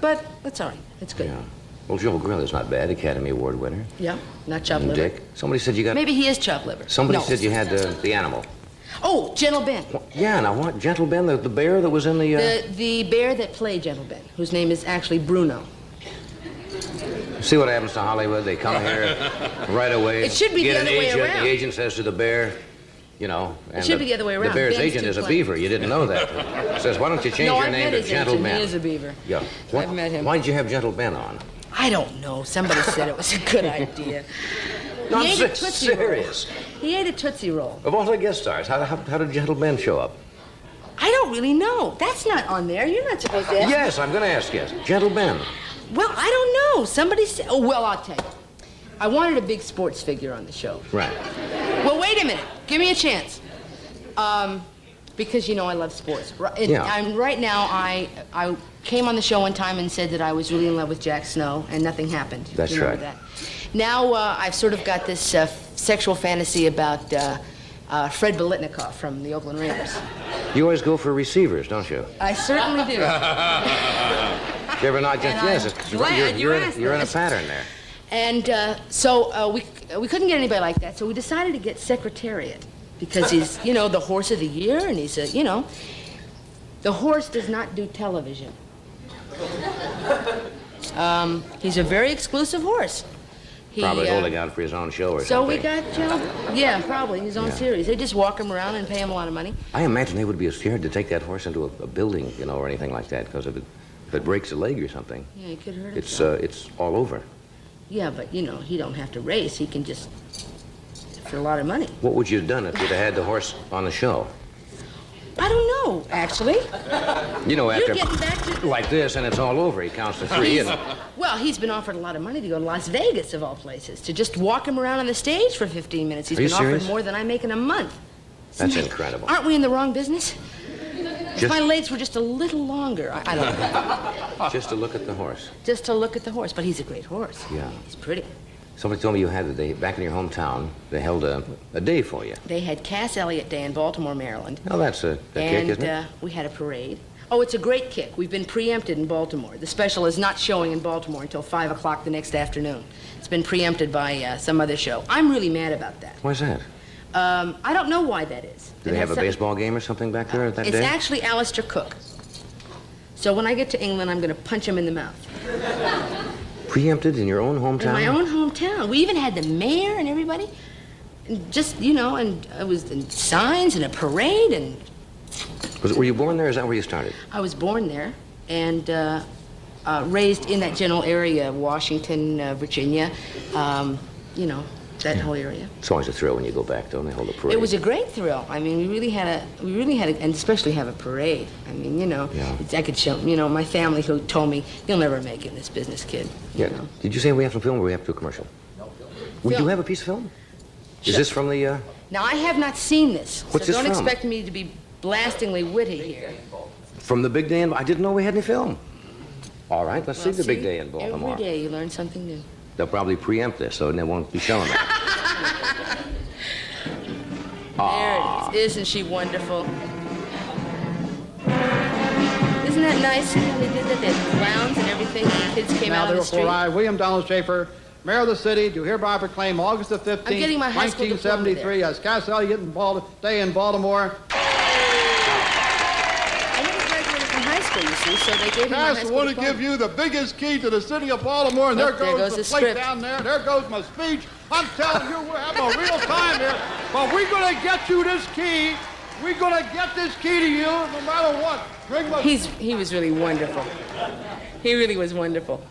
but that's all right. It's good. Yeah. Well, Joel Grill is not bad, Academy Award winner. Yeah, not chopped And liver. Dick. Somebody said you got... Maybe he is chopped liver. Somebody No. said you had the animal. Oh, Gentle Ben. Yeah, now what? Gentle Ben, the bear that was in the... The bear that played Gentle Ben, whose name is actually Bruno. See what happens to Hollywood? They come here right away. It should be get the an other way agent. around. The agent says to the bear, and It should be the other way around. The bear's Ben's agent too is a plain. beaver. You didn't know that. Says, why don't you change No, your I've name met to his Gentle agent. Ben? He is a beaver. Yeah. I've met him. Why did you have Gentle Ben on? I don't know. Somebody said it was a good idea. No, I'm He ate a Tootsie serious. Roll. He ate a Tootsie Roll. Of all the guest stars, how did Gentle Ben show up? I don't really know. That's not on there. You're not supposed to ask. Yes, I'm going to ask you. Gentle Ben. Well, I don't know. Somebody said... Oh, well, I'll tell you. I wanted a big sports figure on the show. Right. Well, wait a minute. Give me a chance. Because, I love sports. Yeah. Right now, I came on the show one time and said that I was really in love with Jack Snow, and nothing happened. That's You remember right. That. Now, I've sort of got this sexual fantasy about Fred Biletnikoff from the Oakland Raiders. You always go for receivers, don't you? I certainly do. You ever not just... And Yes, I'm glad you asked you're in a this. pattern there. And so we couldn't get anybody like that, so we decided to get Secretariat because he's, the horse of the year, and he's the horse does not do television. He's a very exclusive horse. Probably holding out for his own show or So something. we got, probably his own series. They just walk him around and pay him a lot of money. I imagine they would be scared to take that horse into a building, or anything like that, because if it breaks a leg or something, Yeah, he could hurt it's himself. all over. Yeah, but, he don't have to race. He can just, for a lot of money. What would you have done if you'd have had the horse on the show? I don't know, actually. After getting back to... like this, and it's all over. He counts to 3. Well, he's been offered a lot of money to go to Las Vegas, of all places, to just walk him around on the stage for 15 minutes. He's Are you been serious? offered more than I make in a month. That's incredible. Aren't we in the wrong business? If my legs were just a little longer, I don't know. Just to look at the horse. Just to look at the horse. But he's a great horse. Yeah. He's pretty. Somebody told me you had a day, back in your hometown, they held a day for you. They had Cass Elliot Day in Baltimore, Maryland. Oh, that's a kick, isn't it? And we had a parade. Oh, it's a great kick. We've been preempted in Baltimore. The special is not showing in Baltimore until 5 o'clock the next afternoon. It's been preempted by some other show. I'm really mad about that. Why's that? I don't know why that is. Do they have a baseball game or something back there that day? It's actually Alistair Cook. So when I get to England, I'm going to punch him in the mouth. Preempted in your own hometown? In my own hometown. We even had the mayor and everybody. And just, and it was in signs and a parade and... Were you born there, or is that where you started? I was born there and raised in that general area, Washington, Virginia, that whole area. It's always a thrill when you go back, don't they? Hold a parade. It was a great thrill. I mean, we really had and especially have a parade. I mean, I could show, my family who told me, you'll never make it in this business, kid. You know. Did you say we have some film or we have to do a commercial? No film. We do have a piece of film? Is this from the, Now, I have not seen this. What's so this don't from? expect me to be blastingly witty here. From the big day in... I didn't know we had any film. All right, let's see the big day in Baltimore. Every day you learn something new. They'll probably preempt this, so they won't be showing it. There it is. Isn't she wonderful? Isn't that nice? They did that. They had clowns and everything. And the kids came out on the street. I, William Donald Schaefer, Mayor of the city, do hereby proclaim August the 15th, I'm getting my high school 1973 as Cass Elliot Day in Baltimore. I never graduated from high school, you see, so they gave me my high Cass, school I want to diploma. give you the biggest key to the city of Baltimore, and Oh, there there goes goes the the plate script. down there. There goes my speech. I'm telling you, we're having a real time here. But we're going to get you this key. We're going to get this key to you no matter what. He was really wonderful. He really was wonderful.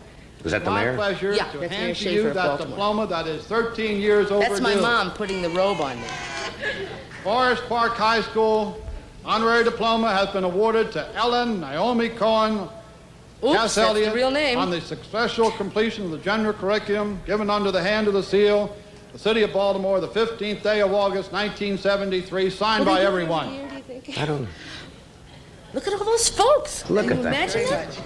Was that the My mayor? pleasure Yeah, to that's Mayor hand to Schaefer you of that Baltimore. diploma that is 13 years overdue. That's my mom putting the robe on me. Forest Park High School honorary diploma has been awarded to Ellen Naomi Cohen. Oops, Cass that's Elliot the real name. on the successful completion of the general curriculum given under the hand of the seal, the city of Baltimore, the 15th day of August, 1973, signed by everyone. I don't know. Look at all those folks. Look Can at you that. imagine that?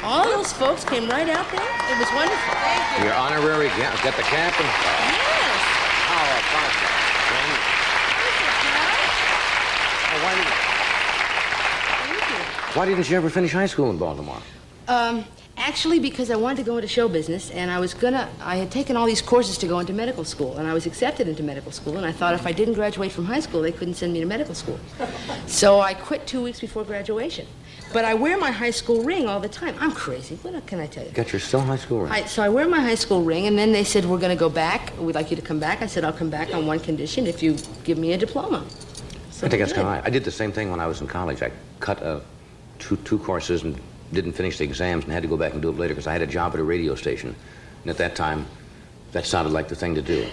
All those folks came right out there. It was wonderful. Thank you. Your honorary, get the cap and... Yes. How about that? Why didn't you ever finish high school in Baltimore? Actually, because I wanted to go into show business, and I had taken all these courses to go into medical school, and I was accepted into medical school, and I thought if I didn't graduate from high school, they couldn't send me to medical school. So I quit 2 weeks before graduation. But I wear my high school ring all the time. I'm crazy. What can I tell you? Got your still high school ring? So I wear my high school ring, and then they said, we're going to go back. We'd like you to come back. I said, I'll come back on one condition, if you give me a diploma. So I think that's they kind of did. right. I did the same thing when I was in college. I cut two courses and didn't finish the exams and had to go back and do it later because I had a job at a radio station. And at that time, that sounded like the thing to do.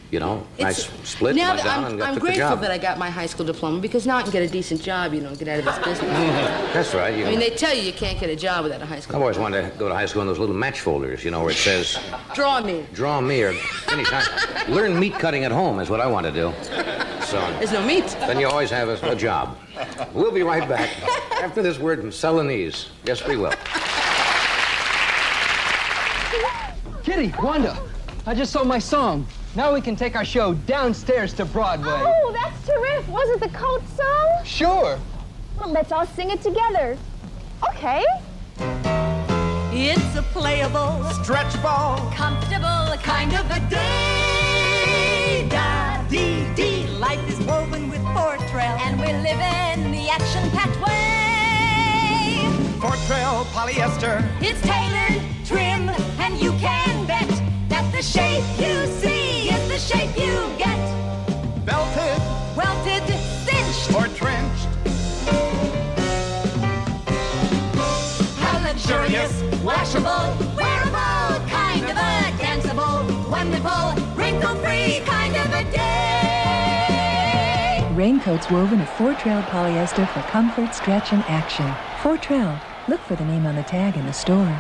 You know, I split, Now went down, and I'm took the grateful job. that I got my high school diploma because now I can get a decent job, get out of this business. That's right. I mean, they tell you can't get a job without a high school I've always wanted to go to high school in those little match folders, where it says, Draw me. draw me or finish high. Learn meat cutting at home is what I want to do. So There's no meat. then you always have a job. We'll be right back after this word from Celanese. Yes, we will. Kitty, Wanda, I just saw my song. Now we can take our show downstairs to Broadway. Oh, that's terrific. Was it the Coat song? Sure. Well, let's all sing it together. Okay. It's a playable, stretchable, comfortable kind of a day. Da-dee-dee. Life is woven with Fortrail, and we're living the action-packed way. Fortrail polyester. It's tailored, trim, and you can bet that the shape you see is the shape you get. Belted, welted, cinched, or trenched. How luxurious, washable, wearable, kind of a danceable, wonderful, wrinkle-free kind of a day. Raincoats woven of Fortrail polyester for comfort, stretch, and action. Fortrail. Look for the name on the tag in the store.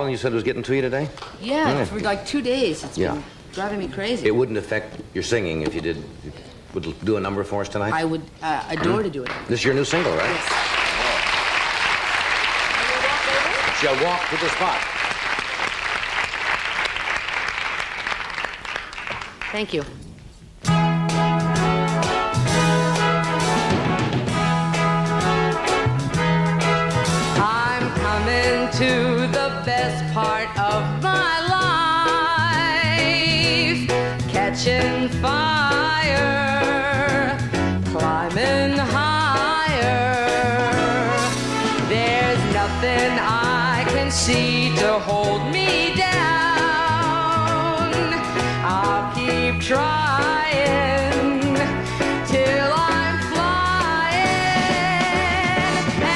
pollen you said was getting to you today? Yeah, for like 2 days. It's Yeah. been driving me crazy. It wouldn't affect your singing if you did. Would do a number for us tonight? I would adore to do it. This is your new single, right? Yes. Shall walk to the spot. Thank you. I'm coming to the best part of my life, catching fire, climbing higher. There's nothing I can see to hold me down. I'll keep trying till I'm flying,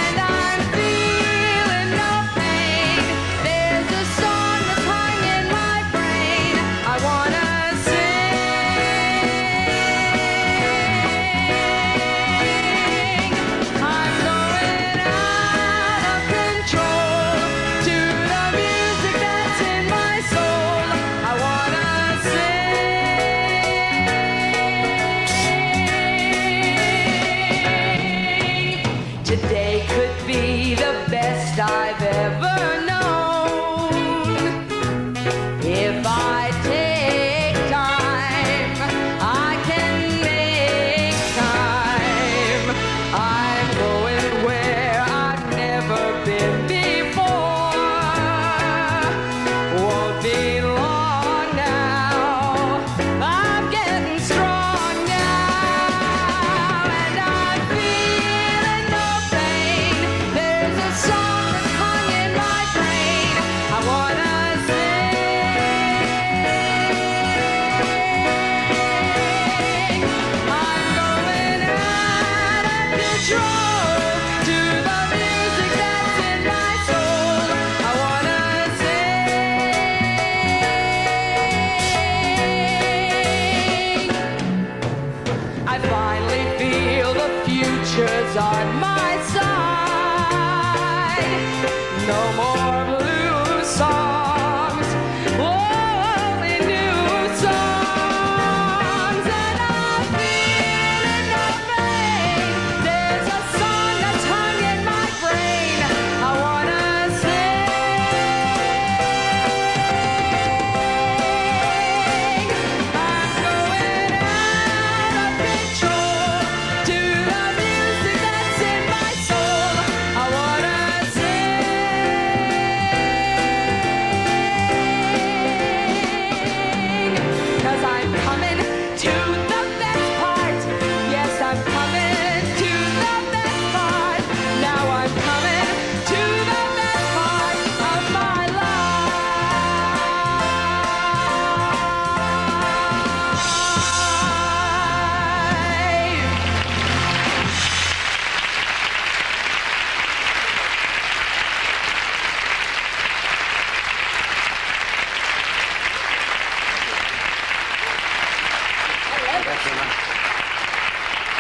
and I'm feeling no pain. There's a song that's hung in my brain. I wanna sing. I'm going out of control to the music that's in my soul. I wanna sing. Today could be the best I've ever known. If I take time, I can make time. I'm going where I've never been before. Won't be long now. I'm getting strong now, and I'm feeling no pain. There's a song that's hung in my brain. I wanna sing. I'm going out of control to the music that's in my soul. I wanna sing. I finally feel the future's on my side. No more blue songs, only new songs. And I'm feeling no pain. There's a song that's hung in my brain. I wanna sing. I'm going out of control to the music that's in my soul. I wanna sing. 'Cause I'm coming to the best part. Yes, I'm coming to the best part. Now I'm coming to the best part of my life.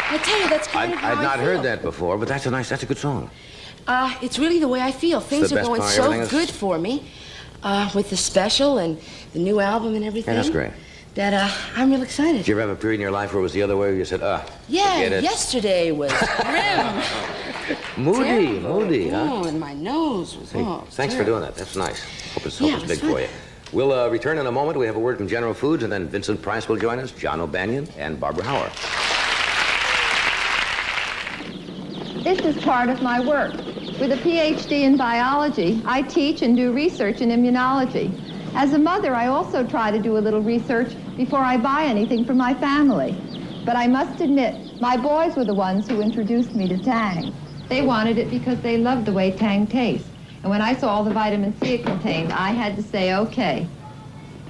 I tell you, that's kind of how I've I not feel. heard that before, but that's a good song. It's really the way I feel. Things the are best going part, so everything is- good for me with the special and the new album and everything. Yeah, that's great. That I'm real excited. Did you ever have a period in your life where it was the other way, where you said, Yeah, forget it? yesterday was grim. Moody, huh? Oh, and my nose was, Thanks for terrible. doing that. That's nice. Hope it's Yeah, big it's for fun. you. We'll return in a moment. We have a word from General Foods, and then Vincent Price will join us, John O'Banion, and Barbara Hauer. This is part of my work. With a PhD in biology, I teach and do research in immunology. As a mother, I also try to do a little research before I buy anything for my family. But I must admit, my boys were the ones who introduced me to Tang. They wanted it because they loved the way Tang tastes. And when I saw all the vitamin C it contained, I had to say, okay.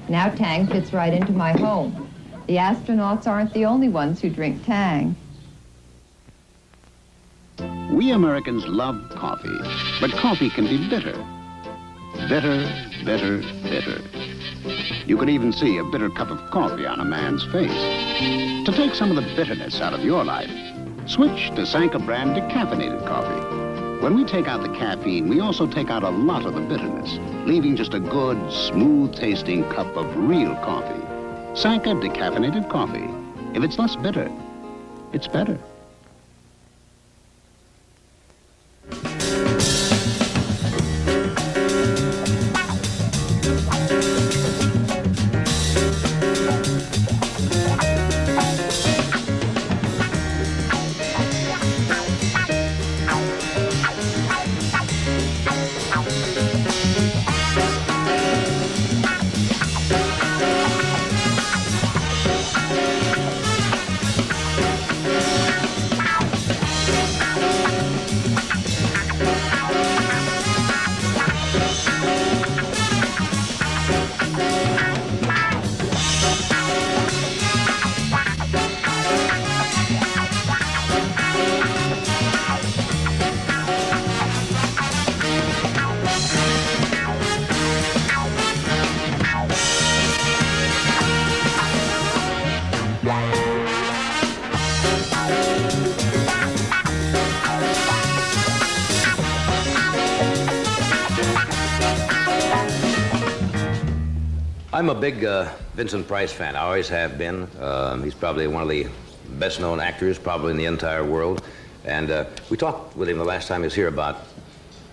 Now Tang fits right into my home. The astronauts aren't the only ones who drink Tang. We Americans love coffee, but coffee can be bitter. Bitter, bitter, bitter. You could even see a bitter cup of coffee on a man's face. To take some of the bitterness out of your life, switch to Sanka brand decaffeinated coffee. When we take out the caffeine, we also take out a lot of the bitterness, leaving just a good, smooth-tasting cup of real coffee. Sanka decaffeinated coffee. If it's less bitter, it's better. I'm a big Vincent Price fan. I always have been. He's probably one of the best-known actors probably in the entire world. And we talked with him the last time he was here about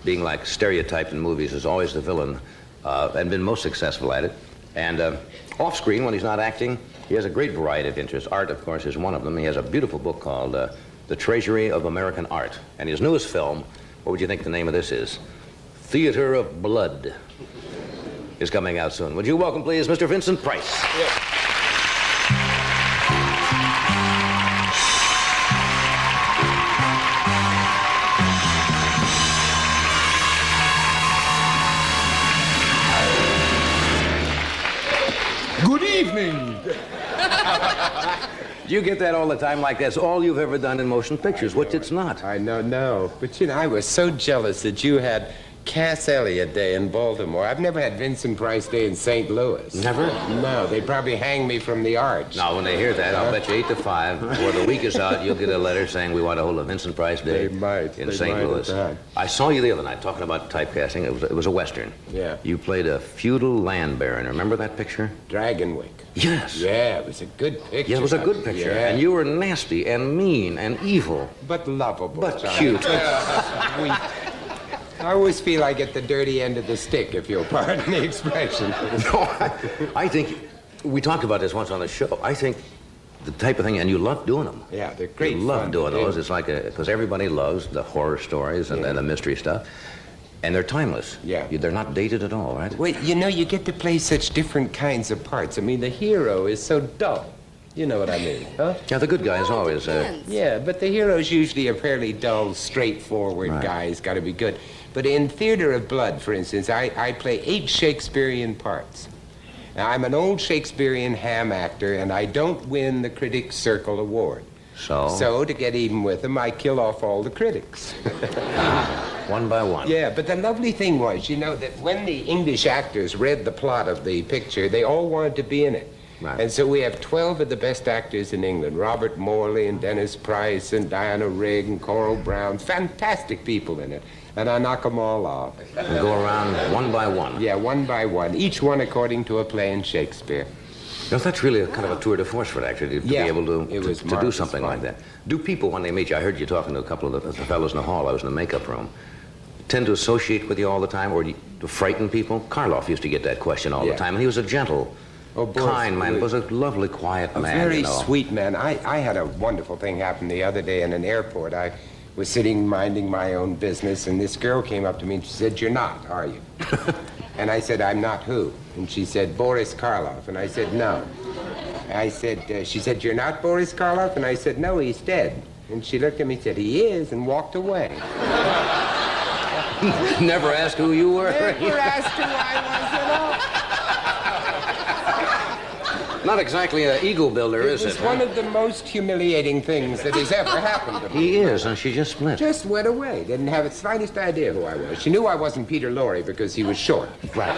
being like stereotyped in movies as always the villain, and been most successful at it. And off-screen, when he's not acting, he has a great variety of interests. Art, of course, is one of them. He has a beautiful book called The Treasury of American Art. And his newest film, what would you think the name of this is? Theater of Blood. Is coming out soon. Would you welcome, please, Mr. Vincent Price? Yeah. Good evening. Do you get that all the time? Like that's all you've ever done in motion pictures, which it's not. I know, no. But, you know, I was so jealous that you had Cass Elliot Day in Baltimore. I've never had Vincent Price Day in St. Louis. Never? No, they'd probably hang me from the arch. Now, when they hear that, I'll bet you 8 to 5, before the week is out, you'll get a letter saying we want to hold a Vincent Price Day in St. Louis. I saw you the other night talking about typecasting. It was a Western. Yeah. You played a feudal land baron. Remember that picture? Dragonwick. Yes. Yeah, it was a good picture. Yeah, it was a good picture. Yeah. And you were nasty and mean and evil. But lovable. But Johnny. cute. Sweet. I always feel I get the dirty end of the stick, if you'll pardon the expression. No, I think, we talked about this once on the show. I think the type of thing, and you love doing them. Yeah, they're great. You love doing those. Yeah. It's like because everybody loves the horror stories and the mystery stuff. And they're timeless. Yeah. They're not dated at all, right? Well, you know, you get to play such different kinds of parts. I mean, the hero is so dull. You know what I mean, huh? Yeah, the good guy is always... Yeah, but the hero's usually a fairly dull, straightforward guy. He's got to be good. But in Theater of Blood, for instance, I play 8 Shakespearean parts. Now, I'm an old Shakespearean ham actor, and I don't win the Critics' Circle Award. So, to get even with them, I kill off all the critics. One by one. Yeah, but the lovely thing was, you know, that when the English actors read the plot of the picture, they all wanted to be in it. Right. And so we have 12 of the best actors in England. Robert Morley and Dennis Price and Diana Rigg and Coral Brown. Fantastic people in it. And I knock them all off. And go around one by one. Yeah, one by one. Each one according to a play in Shakespeare. Now, that's really a kind of a tour de force for an actor to be able to do something like that. Do people, when they meet you, I heard you talking to a couple of the fellows in the hall, I was in the makeup room, tend to associate with you all the time, or to frighten people? Karloff used to get that question all the time, and he was a gentle, kind man. Was a lovely, quiet man. A very you know. sweet man. I had a wonderful thing happen the other day in an airport. I was sitting minding my own business, and this girl came up to me and she said, "You're not, are you?" And I said, "I'm not who?" And she said, "Boris Karloff." And I said, "No." I said, she said, "You're not Boris Karloff?" And I said, "No, he's dead." And she looked at me and said, "He is," and walked away. Never asked who you were? Never asked who I was at all. Not exactly an ego builder, is it? It was one of the most humiliating things that has ever happened to me. He is, and she just split. Just went away. Didn't have the slightest idea who I was. She knew I wasn't Peter Lorre because he was short. Right.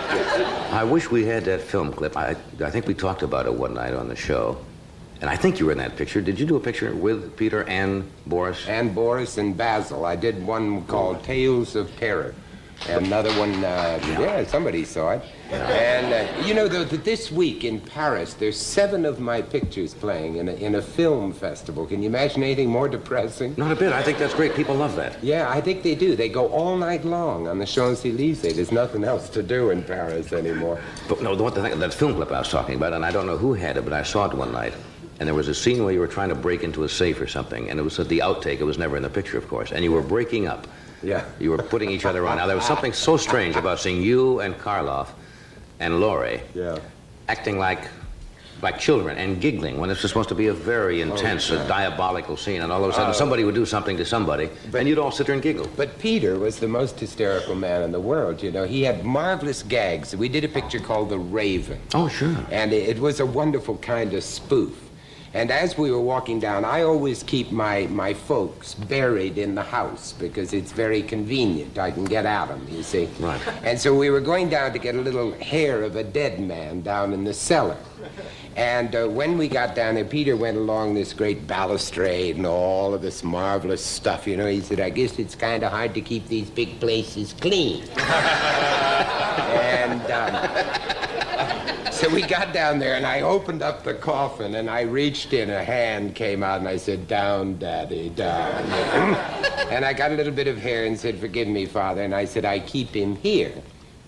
I wish we had that film clip. I think we talked about it one night on the show. And I think you were in that picture. Did you do a picture with Peter and Boris? And Boris and Basil. I did one called Tales of Terror. And another one, yeah, somebody saw it. And, you know, this week in Paris, there's 7 of my pictures playing in a film festival. Can you imagine anything more depressing? Not a bit. I think that's great. People love that. Yeah, I think they do. They go all night long on the Champs-Élysées. There's nothing else to do in Paris anymore. But no, that film clip I was talking about, and I don't know who had it, but I saw it one night. And there was a scene where you were trying to break into a safe or something, and it was at the outtake. It was never in the picture, of course. And you were breaking up. Yeah. You were putting each other on. Now, there was something so strange about seeing you and Karloff and Laurie acting like children and giggling when this was supposed to be a very intense, diabolical scene, and all of a sudden somebody would do something to somebody, and you'd all sit there and giggle. But Peter was the most hysterical man in the world, you know. He had marvelous gags. We did a picture called The Raven. Oh, sure. And it was a wonderful kind of spoof. And as we were walking down, I always keep my folks buried in the house because it's very convenient. I can get at them, you see. Right. And so we were going down to get a little hair of a dead man down in the cellar. And when we got down there, Peter went along this great balustrade and all of this marvelous stuff, you know. He said, I guess it's kind of hard to keep these big places clean. And so we got down there, and I opened up the coffin, and I reached in, a hand came out, and I said, down, Daddy, down. And I got a little bit of hair and said, forgive me, Father. And I said, I keep him here.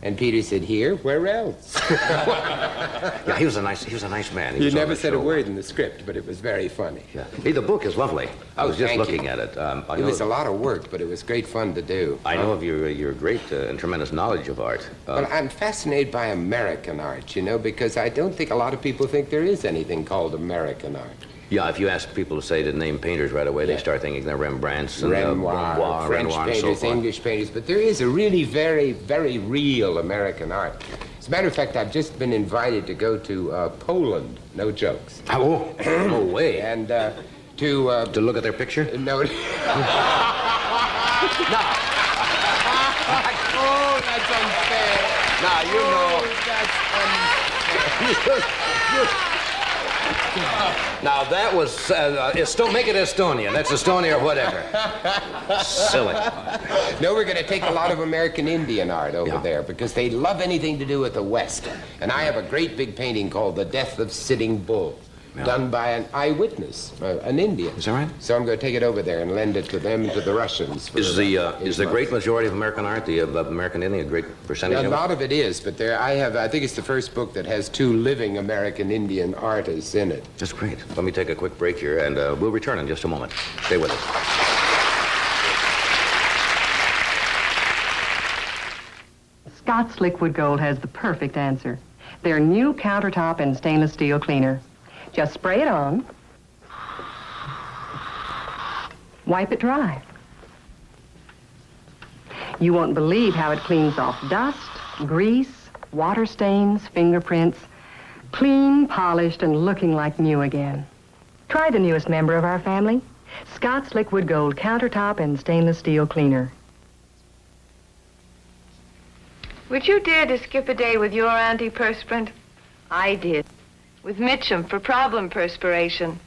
And Peter said, here? Where else? Yeah, he was a nice man. You never said a word in the script, but it was very funny. Yeah. Hey, the book is lovely. I was just looking at it. It was a lot of work, but it was great fun to do. I know of your great and tremendous knowledge of art. Well, I'm fascinated by American art, you know, because I don't think a lot of people think there is anything called American art. Yeah, if you ask people to say to name painters right away, they start thinking they're Rembrandts and Renoir, French painters, and so forth. English painters, but there is a really very, very real American art. As a matter of fact, I've just been invited to go to Poland. No jokes. Oh, no way. And to look at their picture? No. No. Oh, that's unfair. Now, you know. That's Now, that was, make it Estonia. That's Estonia or whatever. Silly. No, we're going to take a lot of American Indian art over there because they love anything to do with the West. And I have a great big painting called The Death of Sitting Bull, done by an eyewitness, an Indian. Is that right? So I'm going to take it over there and lend it to them and to the Russians. Is the great majority of American art, the American Indian, a great percentage of it? A lot of it is, but I think it's the first book that has 2 living American Indian artists in it. That's great. Let me take a quick break here, and we'll return in just a moment. Stay with us. Scott's Liquid Gold has the perfect answer. Their new countertop and stainless steel cleaner. Just spray it on, wipe it dry. You won't believe how it cleans off dust, grease, water stains, fingerprints, clean, polished, and looking like new again. Try the newest member of our family, Scott's Liquid Gold countertop and stainless steel cleaner. Would you dare to skip a day with your antiperspirant? I did. With Mitchum for problem perspiration.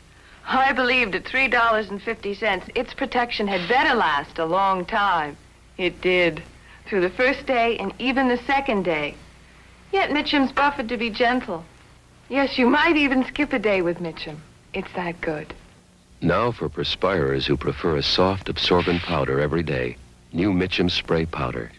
I believed at $3.50 its protection had better last a long time. It did. Through the first day and even the second day. Yet Mitchum's buffered to be gentle. Yes, you might even skip a day with Mitchum. It's that good. Now for perspirers who prefer a soft, absorbent powder every day. New Mitchum Spray Powder.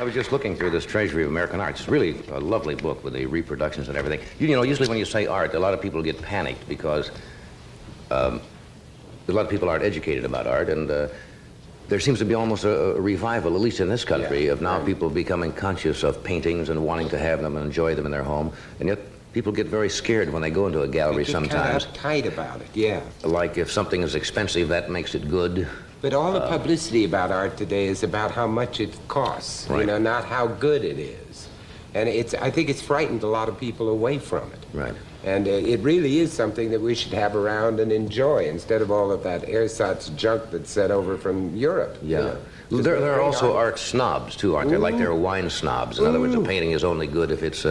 I was just looking through this Treasury of American Art. It's really a lovely book with the reproductions and everything. You know, usually when you say art, a lot of people get panicked because a lot of people aren't educated about art, and there seems to be almost a revival, at least in this country, of now people becoming conscious of paintings and wanting to have them and enjoy them in their home, and yet people get very scared when they go into a gallery sometimes. Kind of uptight about it, yeah. Like if something is expensive, that makes it good. But all the publicity about art today is about how much it costs, you know, not how good it is. And I think it's frightened a lot of people away from it. Right. And it really is something that we should have around and enjoy instead of all of that ersatz junk that's sent over from Europe. Yeah. You know, there are also art snobs, too, aren't there? Like there are wine snobs. In other words, a painting is only good if it's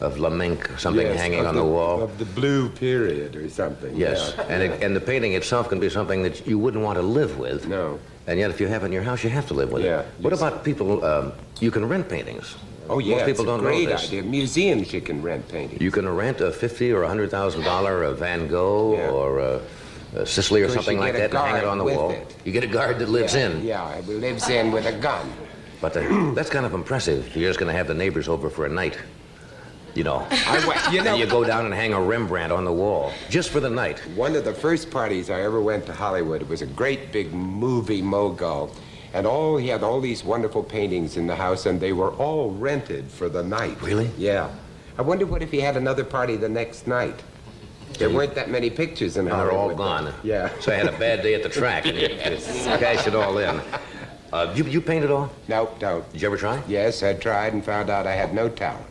of Lamenque, something hanging on the wall. Of the blue period or something. Yes, yeah. and the painting itself can be something that you wouldn't want to live with. No. And yet if you have it in your house, you have to live with it. What about people, you can rent paintings. Oh, yeah, Most people don't know great this. idea. Museums you can rent paintings. You can rent a $50,000 or $100,000 Van Gogh or Sicily or something like that and hang it on the wall. You get a guard that lives in. Yeah, it lives in with a gun. But that's kind of impressive. You're just going to have the neighbors over for a night. You know, and you go down and hang a Rembrandt on the wall, just for the night. One of the first parties I ever went to Hollywood, it was a great big movie mogul, and he had all these wonderful paintings in the house, and they were all rented for the night. Really? Yeah. I wonder what if he had another party the next night. There weren't that many pictures in Hollywood. They're all gone. Yeah. So I had a bad day at the track, and you cash it all in. You paint at all? No, don't. Did you ever try? Yes, I tried and found out I had no talent.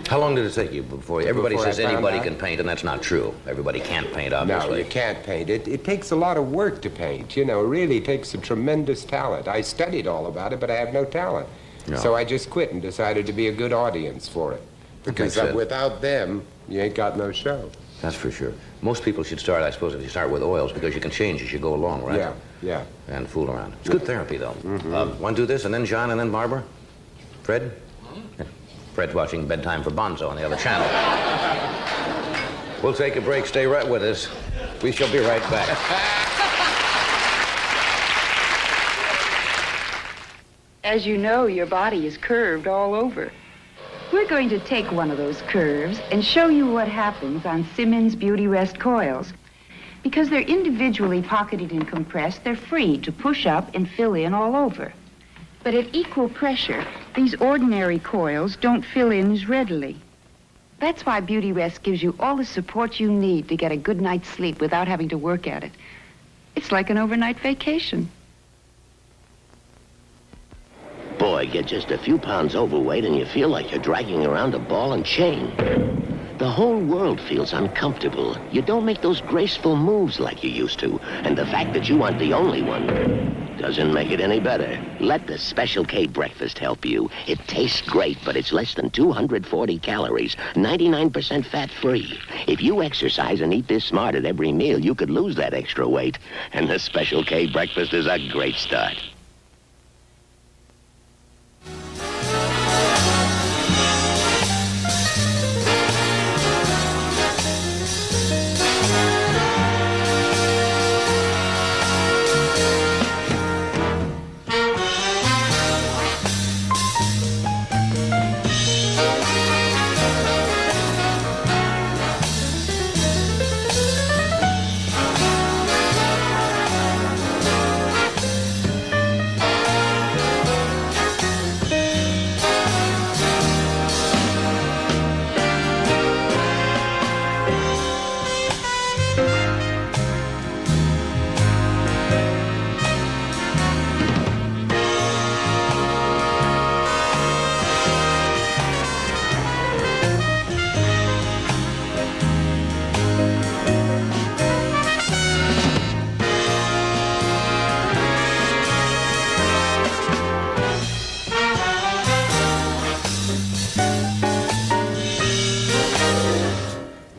How long did it take you before? Everybody Before I says found anybody out? can paint, and that's not true. Everybody can't paint, obviously. No, you can't paint. It takes a lot of work to paint. You know, it really takes a tremendous talent. I studied all about it, but I have no talent. No. So I just quit and decided to be a good audience for it. Because Makes sense. without them, you ain't got no show. That's for sure. Most people should start, I suppose, if you start with oils, because you can change as you go along, right? Yeah, yeah. And fool around. It's good therapy, though. Want to do this, and then John, and then Barbara? Fred? Yeah. Fred's watching Bedtime for Bonzo on the other channel. We'll take a break. Stay right with us. We shall be right back. As you know, your body is curved all over. We're going to take one of those curves and show you what happens on Simmons Beauty Rest coils. Because they're individually pocketed and compressed, they're free to push up and fill in all over. But at equal pressure, these ordinary coils don't fill in as readily. That's why Beauty Rest gives you all the support you need to get a good night's sleep without having to work at it. It's like an overnight vacation. Boy, get just a few pounds overweight and you feel like you're dragging around a ball and chain. The whole world feels uncomfortable. You don't make those graceful moves like you used to. And the fact that you aren't the only one doesn't make it any better. Let the Special K breakfast help you. It tastes great, but it's less than 240 calories, 99% fat-free. If you exercise and eat this smart at every meal, you could lose that extra weight. And the Special K breakfast is a great start.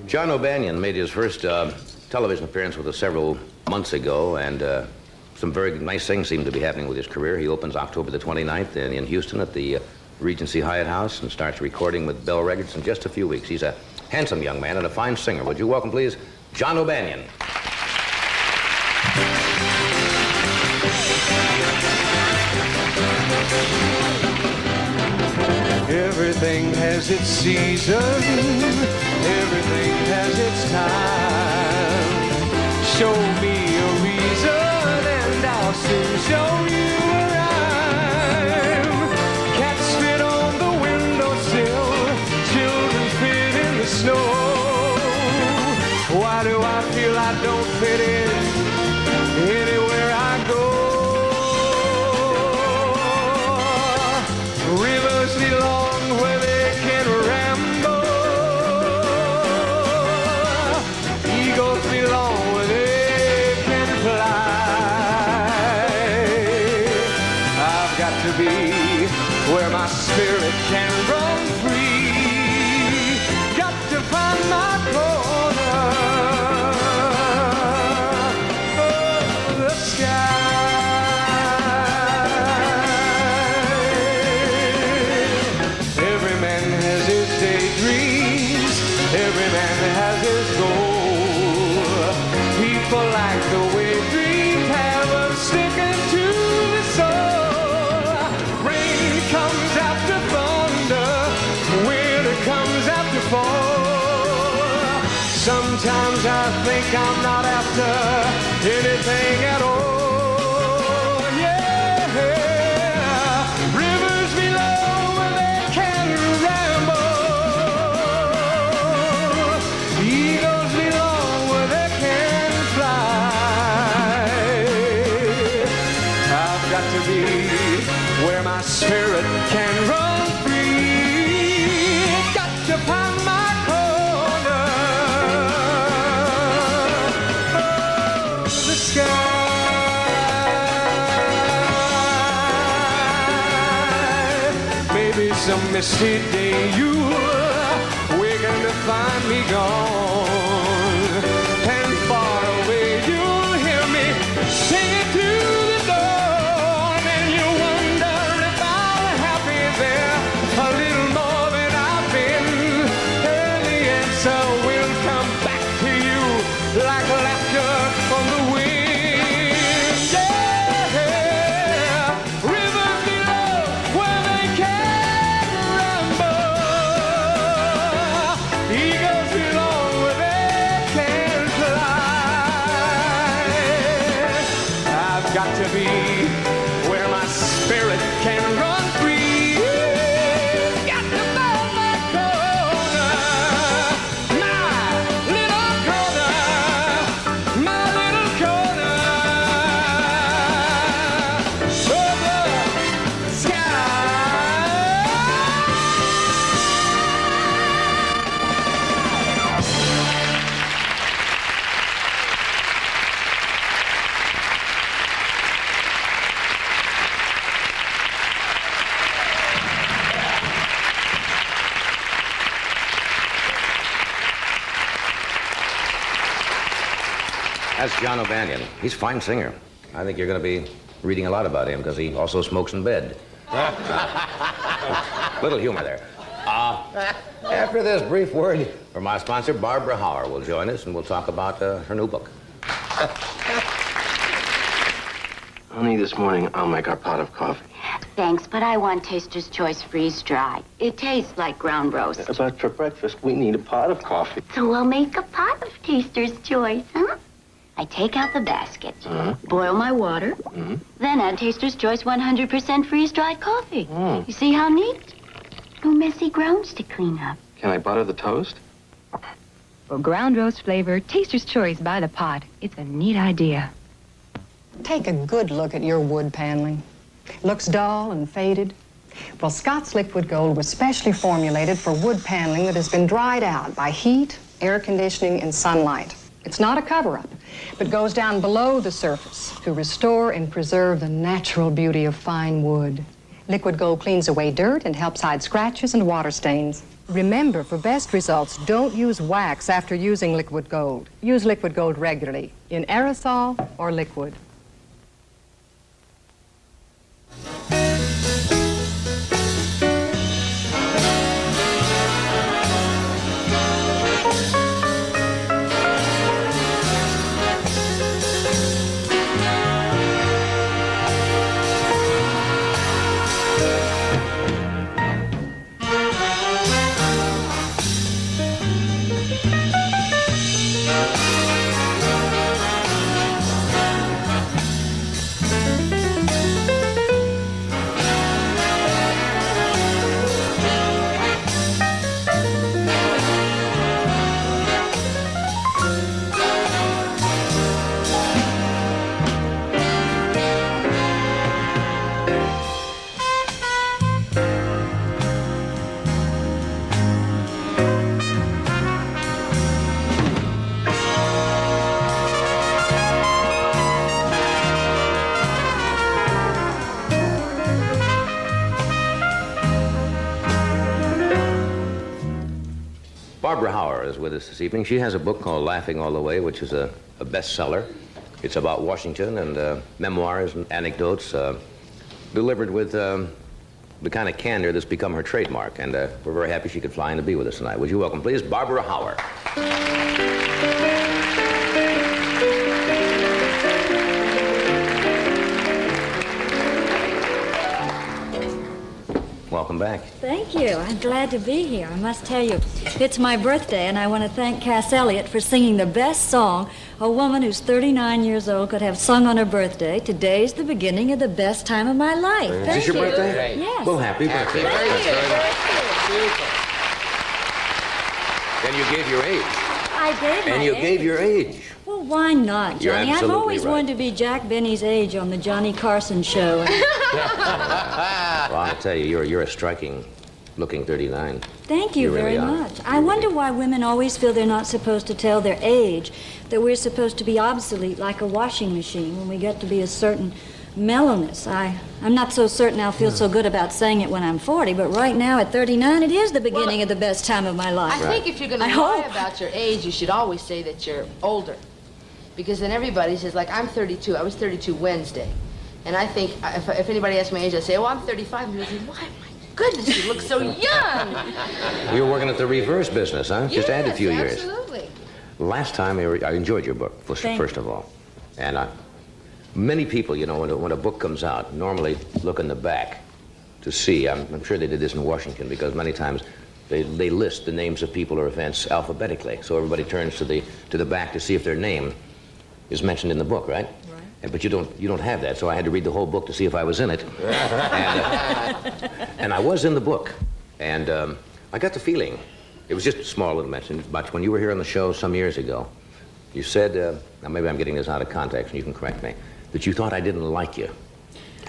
John O'Banion made his first television appearance with us several months ago, and some very nice things seem to be happening with his career. He opens October the 29th in Houston at the Regency Hyatt House and starts recording with Bell Records in just a few weeks. He's a handsome young man and a fine singer. Would you welcome, please, John O'Banion. Everything has its season, everything has its time. Show me a reason and I'll soon show you a rhyme. Cats fit on the windowsill, children fit in the snow. Why do I feel I don't fit in anywhere I go? Rivers belong where they can ramble. Eagles belong where they can fly. I've got to be where my spirit can run free. Got to find my corner of the sky. Every man has his daydreams, every man has his goal. People like the way dreams have us sticking to the soul. Rain comes after thunder, winter comes after fall. Sometimes I think I'm not after anything at all. Yeah, rivers below where they can ramble. Eagles belong where they can fly. I've got to be where my spirit can run free. Got to find my corner of the sky. Maybe some misty day you'll waken to find me gone, and far away you'll hear me singing to the dawn, and you wonder if I'll happy there a little more than I've been. And the answer will come back to you like laughter from the wind. Yeah, rivers below where they can ramble. Eagles belong where they can fly. I've got to be where my spirit can run free. Got to find my corner, my little corner, my little corner of the sky. That's John O'Banion. He's a fine singer. I think you're going to be reading a lot about him because he also smokes in bed. Little humor there. After this brief word from our sponsor, Barbara Hauer will join us and we'll talk about her new book. Honey, this morning I'll make our pot of coffee. Thanks, but I want Taster's Choice freeze-dried. It tastes like ground roast. But for breakfast, we need a pot of coffee. So we'll make a pot of Taster's Choice, huh? I take out the basket, boil my water, then add Taster's Choice 100% freeze-dried coffee. You see how neat? No messy grounds to clean up. Can I butter the toast? For ground roast flavor, Taster's Choice by the pot. It's a neat idea. Take a good look at your wood paneling. Looks dull and faded. Well, Scott's Liquid Gold was specially formulated for wood paneling that has been dried out by heat, air conditioning, and sunlight. It's not a cover-up, but goes down below the surface to restore and preserve the natural beauty of fine wood. Liquid Gold cleans away dirt and helps hide scratches and water stains. Remember, for best results, don't use wax after using Liquid Gold. Use Liquid Gold regularly, in aerosol or liquid. Barbara Hauer is with us this evening. She has a book called Laughing All the Way, which is a bestseller. It's about Washington and memoirs and anecdotes delivered with the kind of candor that's become her trademark. And we're very happy she could fly in to be with us tonight. Would you welcome, please, Barbara Hauer. Welcome back. Thank you. I'm glad to be here. I must tell you, it's my birthday, and I want to thank Cass Elliot for singing the best song a woman who's 39 years old could have sung on her birthday. Today's the beginning of the best time of my life. Is this your birthday? Yes. Well, happy birthday. And you gave your age. I gave my And you age. gave your age. Well, why not, You're Johnny? I've absolutely always right. wanted to be Jack Benny's age on the Johnny Carson show. Well, I'll tell you, you're a striking-looking 39. Thank you really very are. much. I wonder why women always feel they're not supposed to tell their age, that we're supposed to be obsolete like a washing machine when we get to be a certain mellowness. I'm not so certain I'll feel so good about saying it when I'm 40, but right now at 39, it is the beginning of the best time of my life. I think if you're going to lie about your age, you should always say that you're older. Because then everybody says, like, I'm 32. I was 32 Wednesday. And I think if anybody asks my age, I say, oh, I'm 35. And people say, why, my goodness, you look so young. You were working at the reverse business, huh? Just add a few years. Absolutely. Last time, I enjoyed your book, first of all. And many people, you know, when a book comes out, normally look in the back to see. I'm sure they did this in Washington because many times they list the names of people or events alphabetically. So everybody turns to the back to see if their name is mentioned in the book, right? Right. But you don't have that, so I had to read the whole book to see if I was in it. And I was in the book. And I got the feeling, it was just a small little mention, but when you were here on the show some years ago, you said, now maybe I'm getting this out of context and you can correct me, that you thought I didn't like you,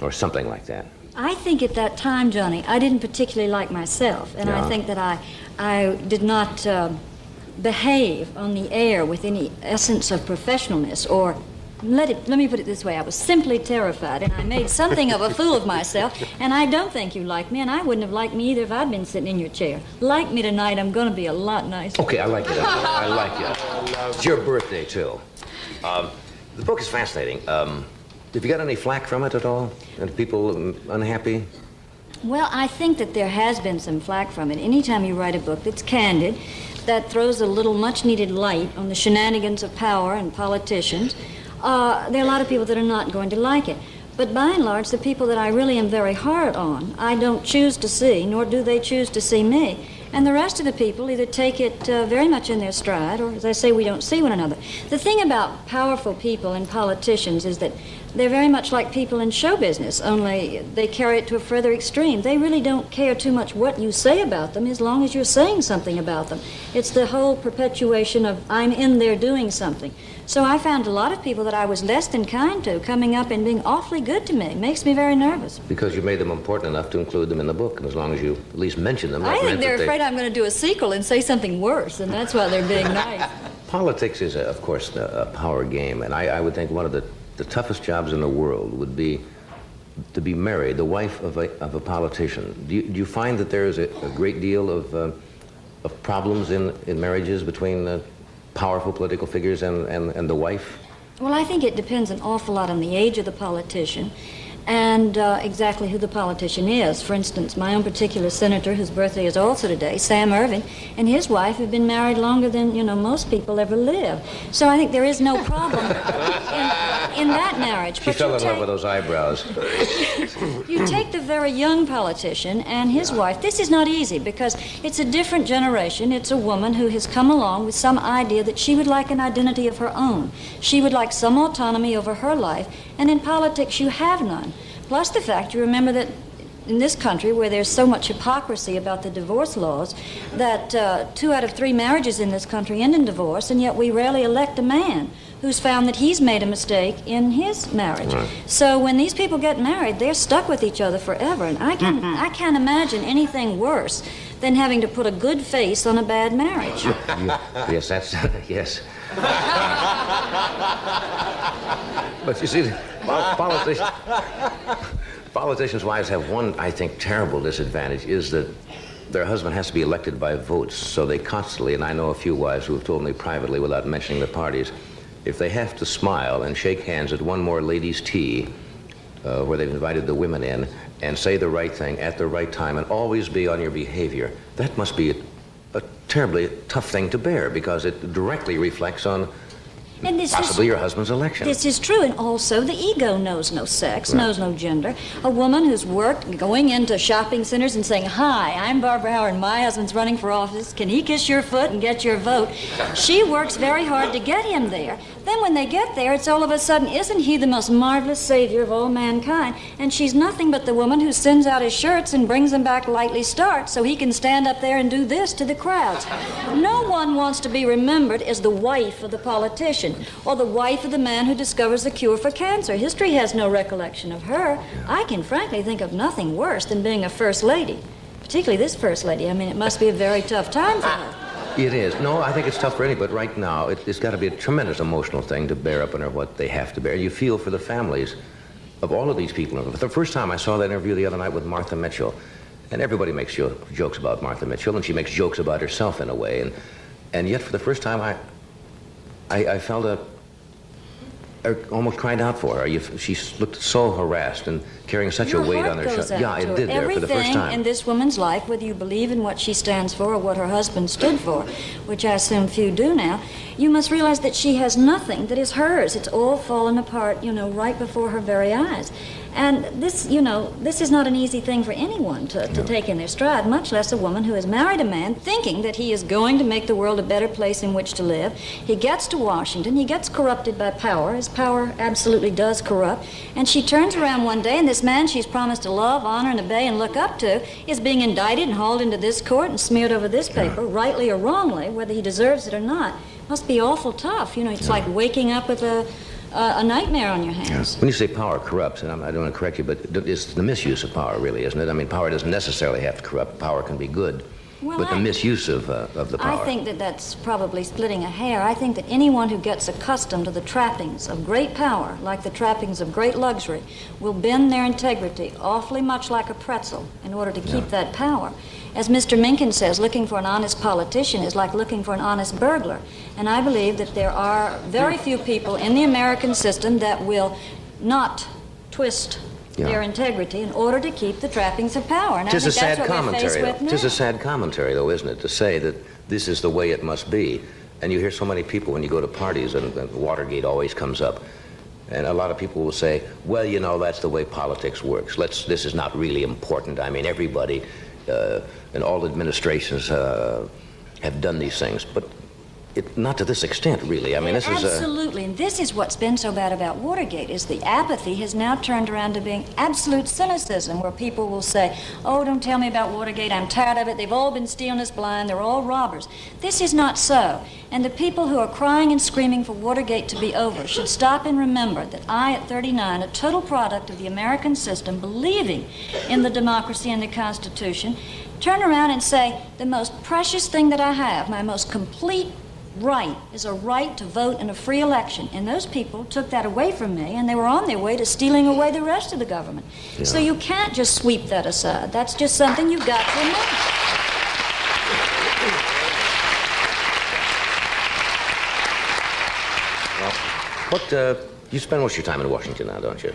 or something like that. I think at that time, Johnny, I didn't particularly like myself, and I think that I did not behave on the air with any essence of professionalness, or let me put it this way, I was simply terrified, and I made something of a fool of myself, and I don't think you like me, and I wouldn't have liked me either if I'd been sitting in your chair. Like me tonight, I'm going to be a lot nicer. Okay, I like it. I like it. It's your birthday, too. The book is fascinating. Have you got any flack from it at all? Are people unhappy? Well, I think that there has been some flack from it. Anytime you write a book that's candid, that throws a little much-needed light on the shenanigans of power and politicians, there are a lot of people that are not going to like it. But by and large, the people that I really am very hard on, I don't choose to see, nor do they choose to see me. And the rest of the people either take it very much in their stride, or as I say, we don't see one another. The thing about powerful people and politicians is that they're very much like people in show business, only they carry it to a further extreme. They really don't care too much what you say about them as long as you're saying something about them. It's the whole perpetuation of, I'm in there doing something. So I found a lot of people that I was less than kind to coming up and being awfully good to me. It makes me very nervous. Because you made them important enough to include them in the book, and as long as you at least mention them... I think they're afraid I'm going to do a sequel and say something worse, and that's why they're being nice. Politics is, of course, a power game, and I would think one of the toughest jobs in the world would be to be married, the wife of a politician. Do you find that there is a great deal of problems in marriages between powerful political figures and the wife? Well, I think it depends an awful lot on the age of the politician and exactly who the politician is. For instance, my own particular senator, whose birthday is also today, Sam Irving, and his wife have been married longer than, most people ever live. So I think there is no problem in that marriage. She fell in love with those eyebrows. You take the very young politician and his wife. This is not easy because it's a different generation. It's a woman who has come along with some idea that she would like an identity of her own. She would like some autonomy over her life, and in politics you have none. Plus the fact, you remember that in this country where there's so much hypocrisy about the divorce laws, that 2 out of 3 marriages in this country end in divorce, and yet we rarely elect a man who's found that he's made a mistake in his marriage. Right. So when these people get married, they're stuck with each other forever, and I can't imagine anything worse than having to put a good face on a bad marriage. Yes, that's, yes. But you see, politicians' wives have one, I think, terrible disadvantage, is that their husband has to be elected by votes, so they constantly, and I know a few wives who have told me privately without mentioning the parties, if they have to smile and shake hands at one more ladies' tea, where they've invited the women in, and say the right thing at the right time and always be on your behavior, that must be a terribly tough thing to bear, because it directly reflects on And this possibly is, your husband's election. This is true, and also the ego knows no sex, knows no gender. A woman who's worked going into shopping centers and saying, "Hi, I'm Barbara Howard, and my husband's running for office. Can he kiss your foot and get your vote?" She works very hard to get him there. Then when they get there, it's all of a sudden, isn't he the most marvelous savior of all mankind? And she's nothing but the woman who sends out his shirts and brings them back lightly starched so he can stand up there and do this to the crowds. No one wants to be remembered as the wife of the politician or the wife of the man who discovers the cure for cancer. History has no recollection of her. I can frankly think of nothing worse than being a first lady, particularly this first lady. I mean, it must be a very tough time for her. It is. No, I think it's tough for any, but right now, it's got to be a tremendous emotional thing to bear up under what they have to bear. You feel for the families of all of these people. For the first time, I saw that interview the other night with Martha Mitchell, and everybody makes jokes about Martha Mitchell, and she makes jokes about herself in a way, and yet for the first time, I felt I almost cried out for her. She looked so harassed and carrying such a weight on her shoulders. Yeah, it did there for the first time. Everything in this woman's life, whether you believe in what she stands for or what her husband stood for, which I assume few do now, you must realize that she has nothing that is hers. It's all fallen apart, right before her very eyes. And this, this is not an easy thing for anyone to take in their stride, much less a woman who has married a man thinking that he is going to make the world a better place in which to live. He gets to Washington, he gets corrupted by power, as power absolutely does corrupt, and she turns around one day and this man she's promised to love, honor, and obey and look up to is being indicted and hauled into this court and smeared over this paper, rightly or wrongly, whether he deserves it or not. Must be awful tough. It's like waking up with a nightmare on your hands. When you say power corrupts, and I don't want to correct you, but it's the misuse of power, really, isn't it? I mean, power doesn't necessarily have to corrupt. Power can be good. Well, but the misuse of the power. I think that's probably splitting a hair. I think that anyone who gets accustomed to the trappings of great power, like the trappings of great luxury, will bend their integrity awfully much like a pretzel in order to keep that power. As Mr. Mencken says, looking for an honest politician is like looking for an honest burglar. And I believe that there are very few people in the American system that will not twist their integrity in order to keep the trappings of power. And I think that's what we're faced with now. It is a sad commentary, though, isn't it, to say that this is the way it must be. And you hear so many people when you go to parties, and Watergate always comes up, and a lot of people will say, well, that's the way politics works. This is not really important. I mean, everybody and all administrations have done these things, but not to this extent, really. I mean, this is absolutely, and this is what's been so bad about Watergate, is the apathy has now turned around to being absolute cynicism, where people will say, "Oh, don't tell me about Watergate. I'm tired of it. They've all been stealing us blind. They're all robbers." This is not so, and the people who are crying and screaming for Watergate to be over should stop and remember that I, at 39, a total product of the American system, believing in the democracy and the Constitution, turn around and say, the most precious thing that I have, my most complete right, is a right to vote in a free election. And those people took that away from me, and they were on their way to stealing away the rest of the government. Yeah. So you can't just sweep that aside. That's just something you've got to remember. Well, you spend most of your time in Washington now, don't you?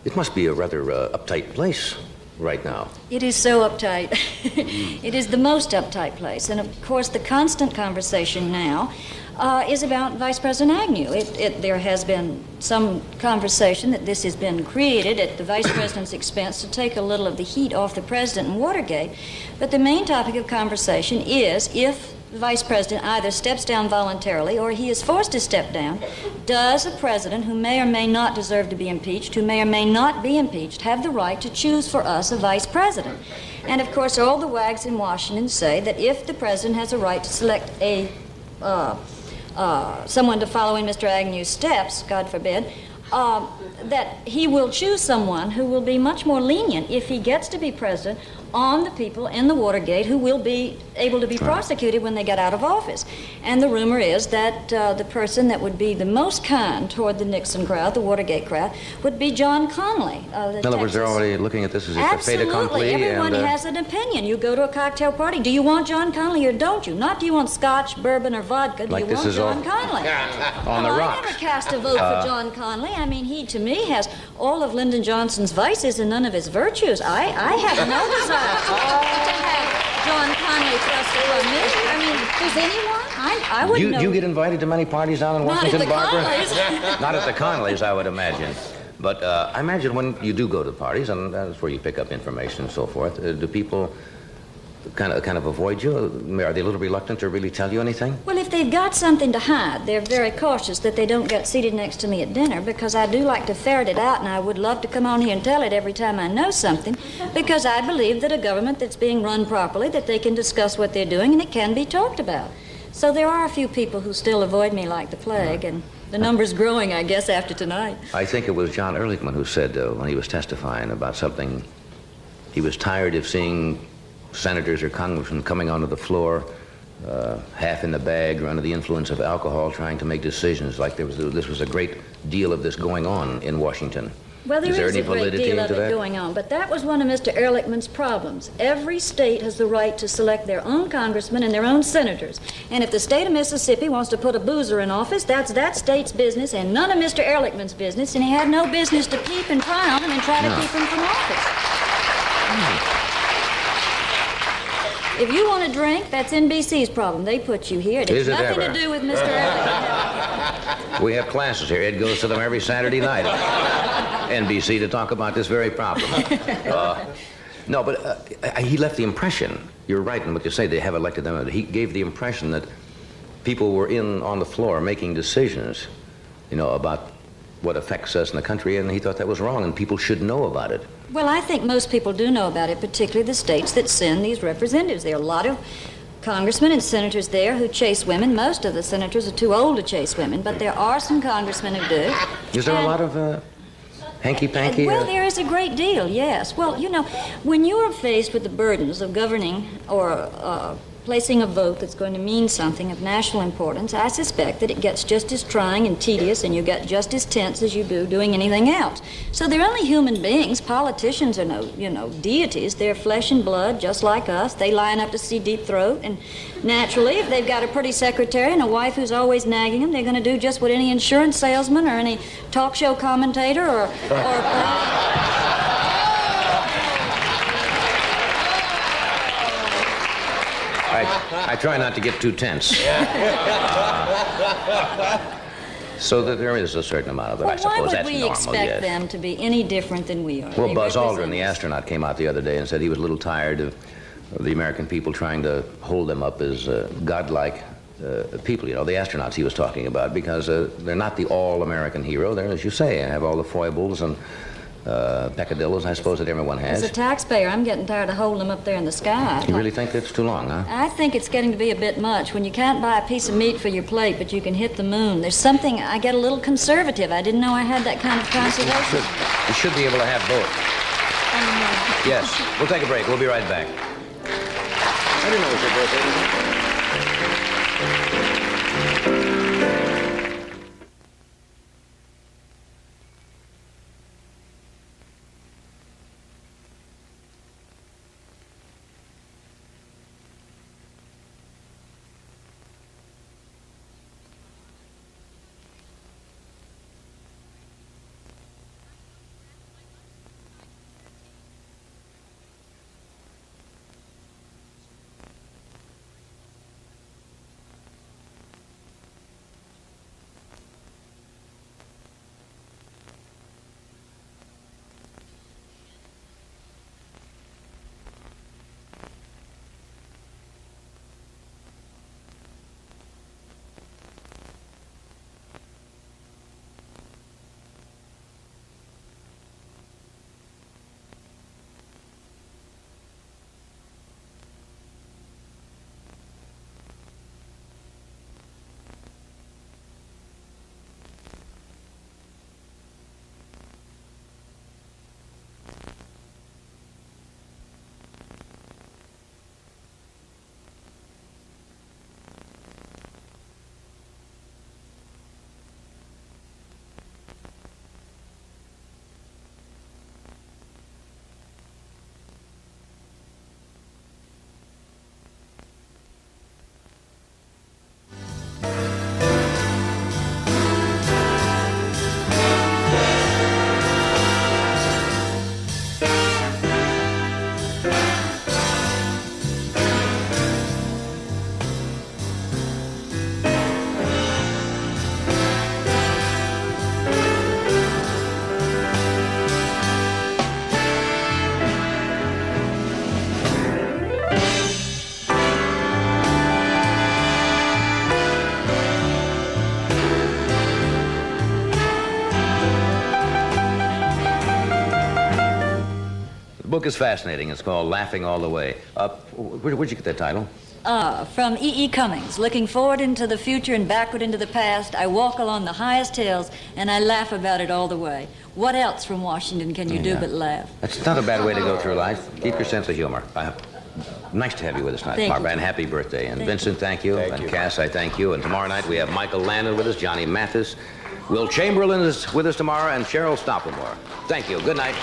It must be a rather uptight place right now. It is so uptight. It is the most uptight place. And of course, the constant conversation now is about Vice President Agnew. There has been some conversation that this has been created at the Vice President's expense to take a little of the heat off the President in Watergate. But the main topic of conversation is if the Vice President either steps down voluntarily or he is forced to step down, does a president who may or may not deserve to be impeached, who may or may not be impeached, have the right to choose for us a vice president? And of course, all the wags in Washington say that if the president has a right to select someone to follow in Mr. Agnew's steps, God forbid, that he will choose someone who will be much more lenient if he gets to be president on the people in the Watergate who will be able to be prosecuted when they get out of office. And the rumor is that the person that would be the most kind toward the Nixon crowd, the Watergate crowd, would be John Connally. In other words, they're already looking at this as a fait accompli. Absolutely. Everyone has an opinion. You go to a cocktail party. Do you want John Connally or don't you? Not do you want scotch, bourbon, or vodka. Do like you want John Connally? On the rocks. I never cast a vote for John Connally. I mean, he, to me, has all of Lyndon Johnson's vices and none of his virtues. I have no desire to have John Connally thrust from me. I mean, does anyone? I wouldn't know. Do you get invited to many parties down in Washington, Barbara? Not at the Connollys, I would imagine. But I imagine when you do go to parties, and that's where you pick up information and so forth, do people kind of avoid you? Are they a little reluctant to really tell you anything? Well, if they've got something to hide, they're very cautious that they don't get seated next to me at dinner, because I do like to ferret it out, and I would love to come on here and tell it every time I know something, because I believe that a government that's being run properly, that they can discuss what they're doing, and it can be talked about. So there are a few people who still avoid me like the plague, and the number's growing, I guess, after tonight. I think it was John Ehrlichman who said when he was testifying about something, he was tired of seeing senators or congressmen coming onto the floor half in the bag or under the influence of alcohol trying to make decisions like this was a great deal of this going on in Washington. Well, there is any a great validity deal of into it that? going on, but that was one of Mr. Ehrlichman's problems. Every state has the right to select their own congressmen and their own senators. And if the state of Mississippi wants to put a boozer in office, that's that state's business and none of Mr. Ehrlichman's business, and he had no business to peep and pry on him and try to keep him from office. If you want a drink, that's NBC's problem. They put you here. It has nothing to do with Mr. Ehrlichman. We have classes here. Ed goes to them every Saturday night at NBC to talk about this very problem. No, but he left the impression, you're right in what you say, they have elected them. He gave the impression that people were on the floor making decisions, about what affects us in the country, and he thought that was wrong, and people should know about it. Well, I think most people do know about it, particularly the states that send these representatives. There are a lot of congressmen and senators there who chase women. Most of the senators are too old to chase women, but there are some congressmen who do. Is there a lot of hanky-panky? Well, there is a great deal, yes. Well, when you are faced with the burdens of governing or placing a vote that's going to mean something of national importance, I suspect that it gets just as trying and tedious, and you get just as tense as you do doing anything else. So they're only human beings. Politicians are no, deities. They're flesh and blood, just like us. They line up to see Deep Throat, and naturally, if they've got a pretty secretary and a wife who's always nagging them, they're going to do just what any insurance salesman or any talk show commentator or I try not to get too tense. So that there is a certain amount of it, I suppose that's normal, yes. Why would we expect them to be any different than we are? Well, Buzz Aldrin, the astronaut, came out the other day and said he was a little tired of the American people trying to hold them up as godlike people, the astronauts he was talking about, because they're not the all-American hero. They're, as you say, have all the foibles and peccadillos, I suppose, that everyone has. As a taxpayer, I'm getting tired of holding them up there in the sky. You really think that's too long, huh? I think it's getting to be a bit much. When you can't buy a piece of meat for your plate, but you can hit the moon, there's something, I get a little conservative. I didn't know I had that kind of conservation. You should be able to have both. Yes. We'll take a break. We'll be right back. I didn't know it was your birthday. book is fascinating. It's called Laughing All the Way. Where'd you get that title? From E.E. Cummings. Looking forward into the future and backward into the past, I walk along the highest hills and I laugh about it all the way. What else from Washington can you do but laugh? That's not a bad way to go through life. Keep your sense of humor. Nice to have you with us tonight, Thank Barbara, you. and happy birthday. And Thank Vincent, thank you. Thank And you. Cass, I thank you. And tomorrow night we have Michael Landon with us, Johnny Mathis. Will Chamberlain is with us tomorrow, and Cheryl Stoppelmore. Thank you. Good night.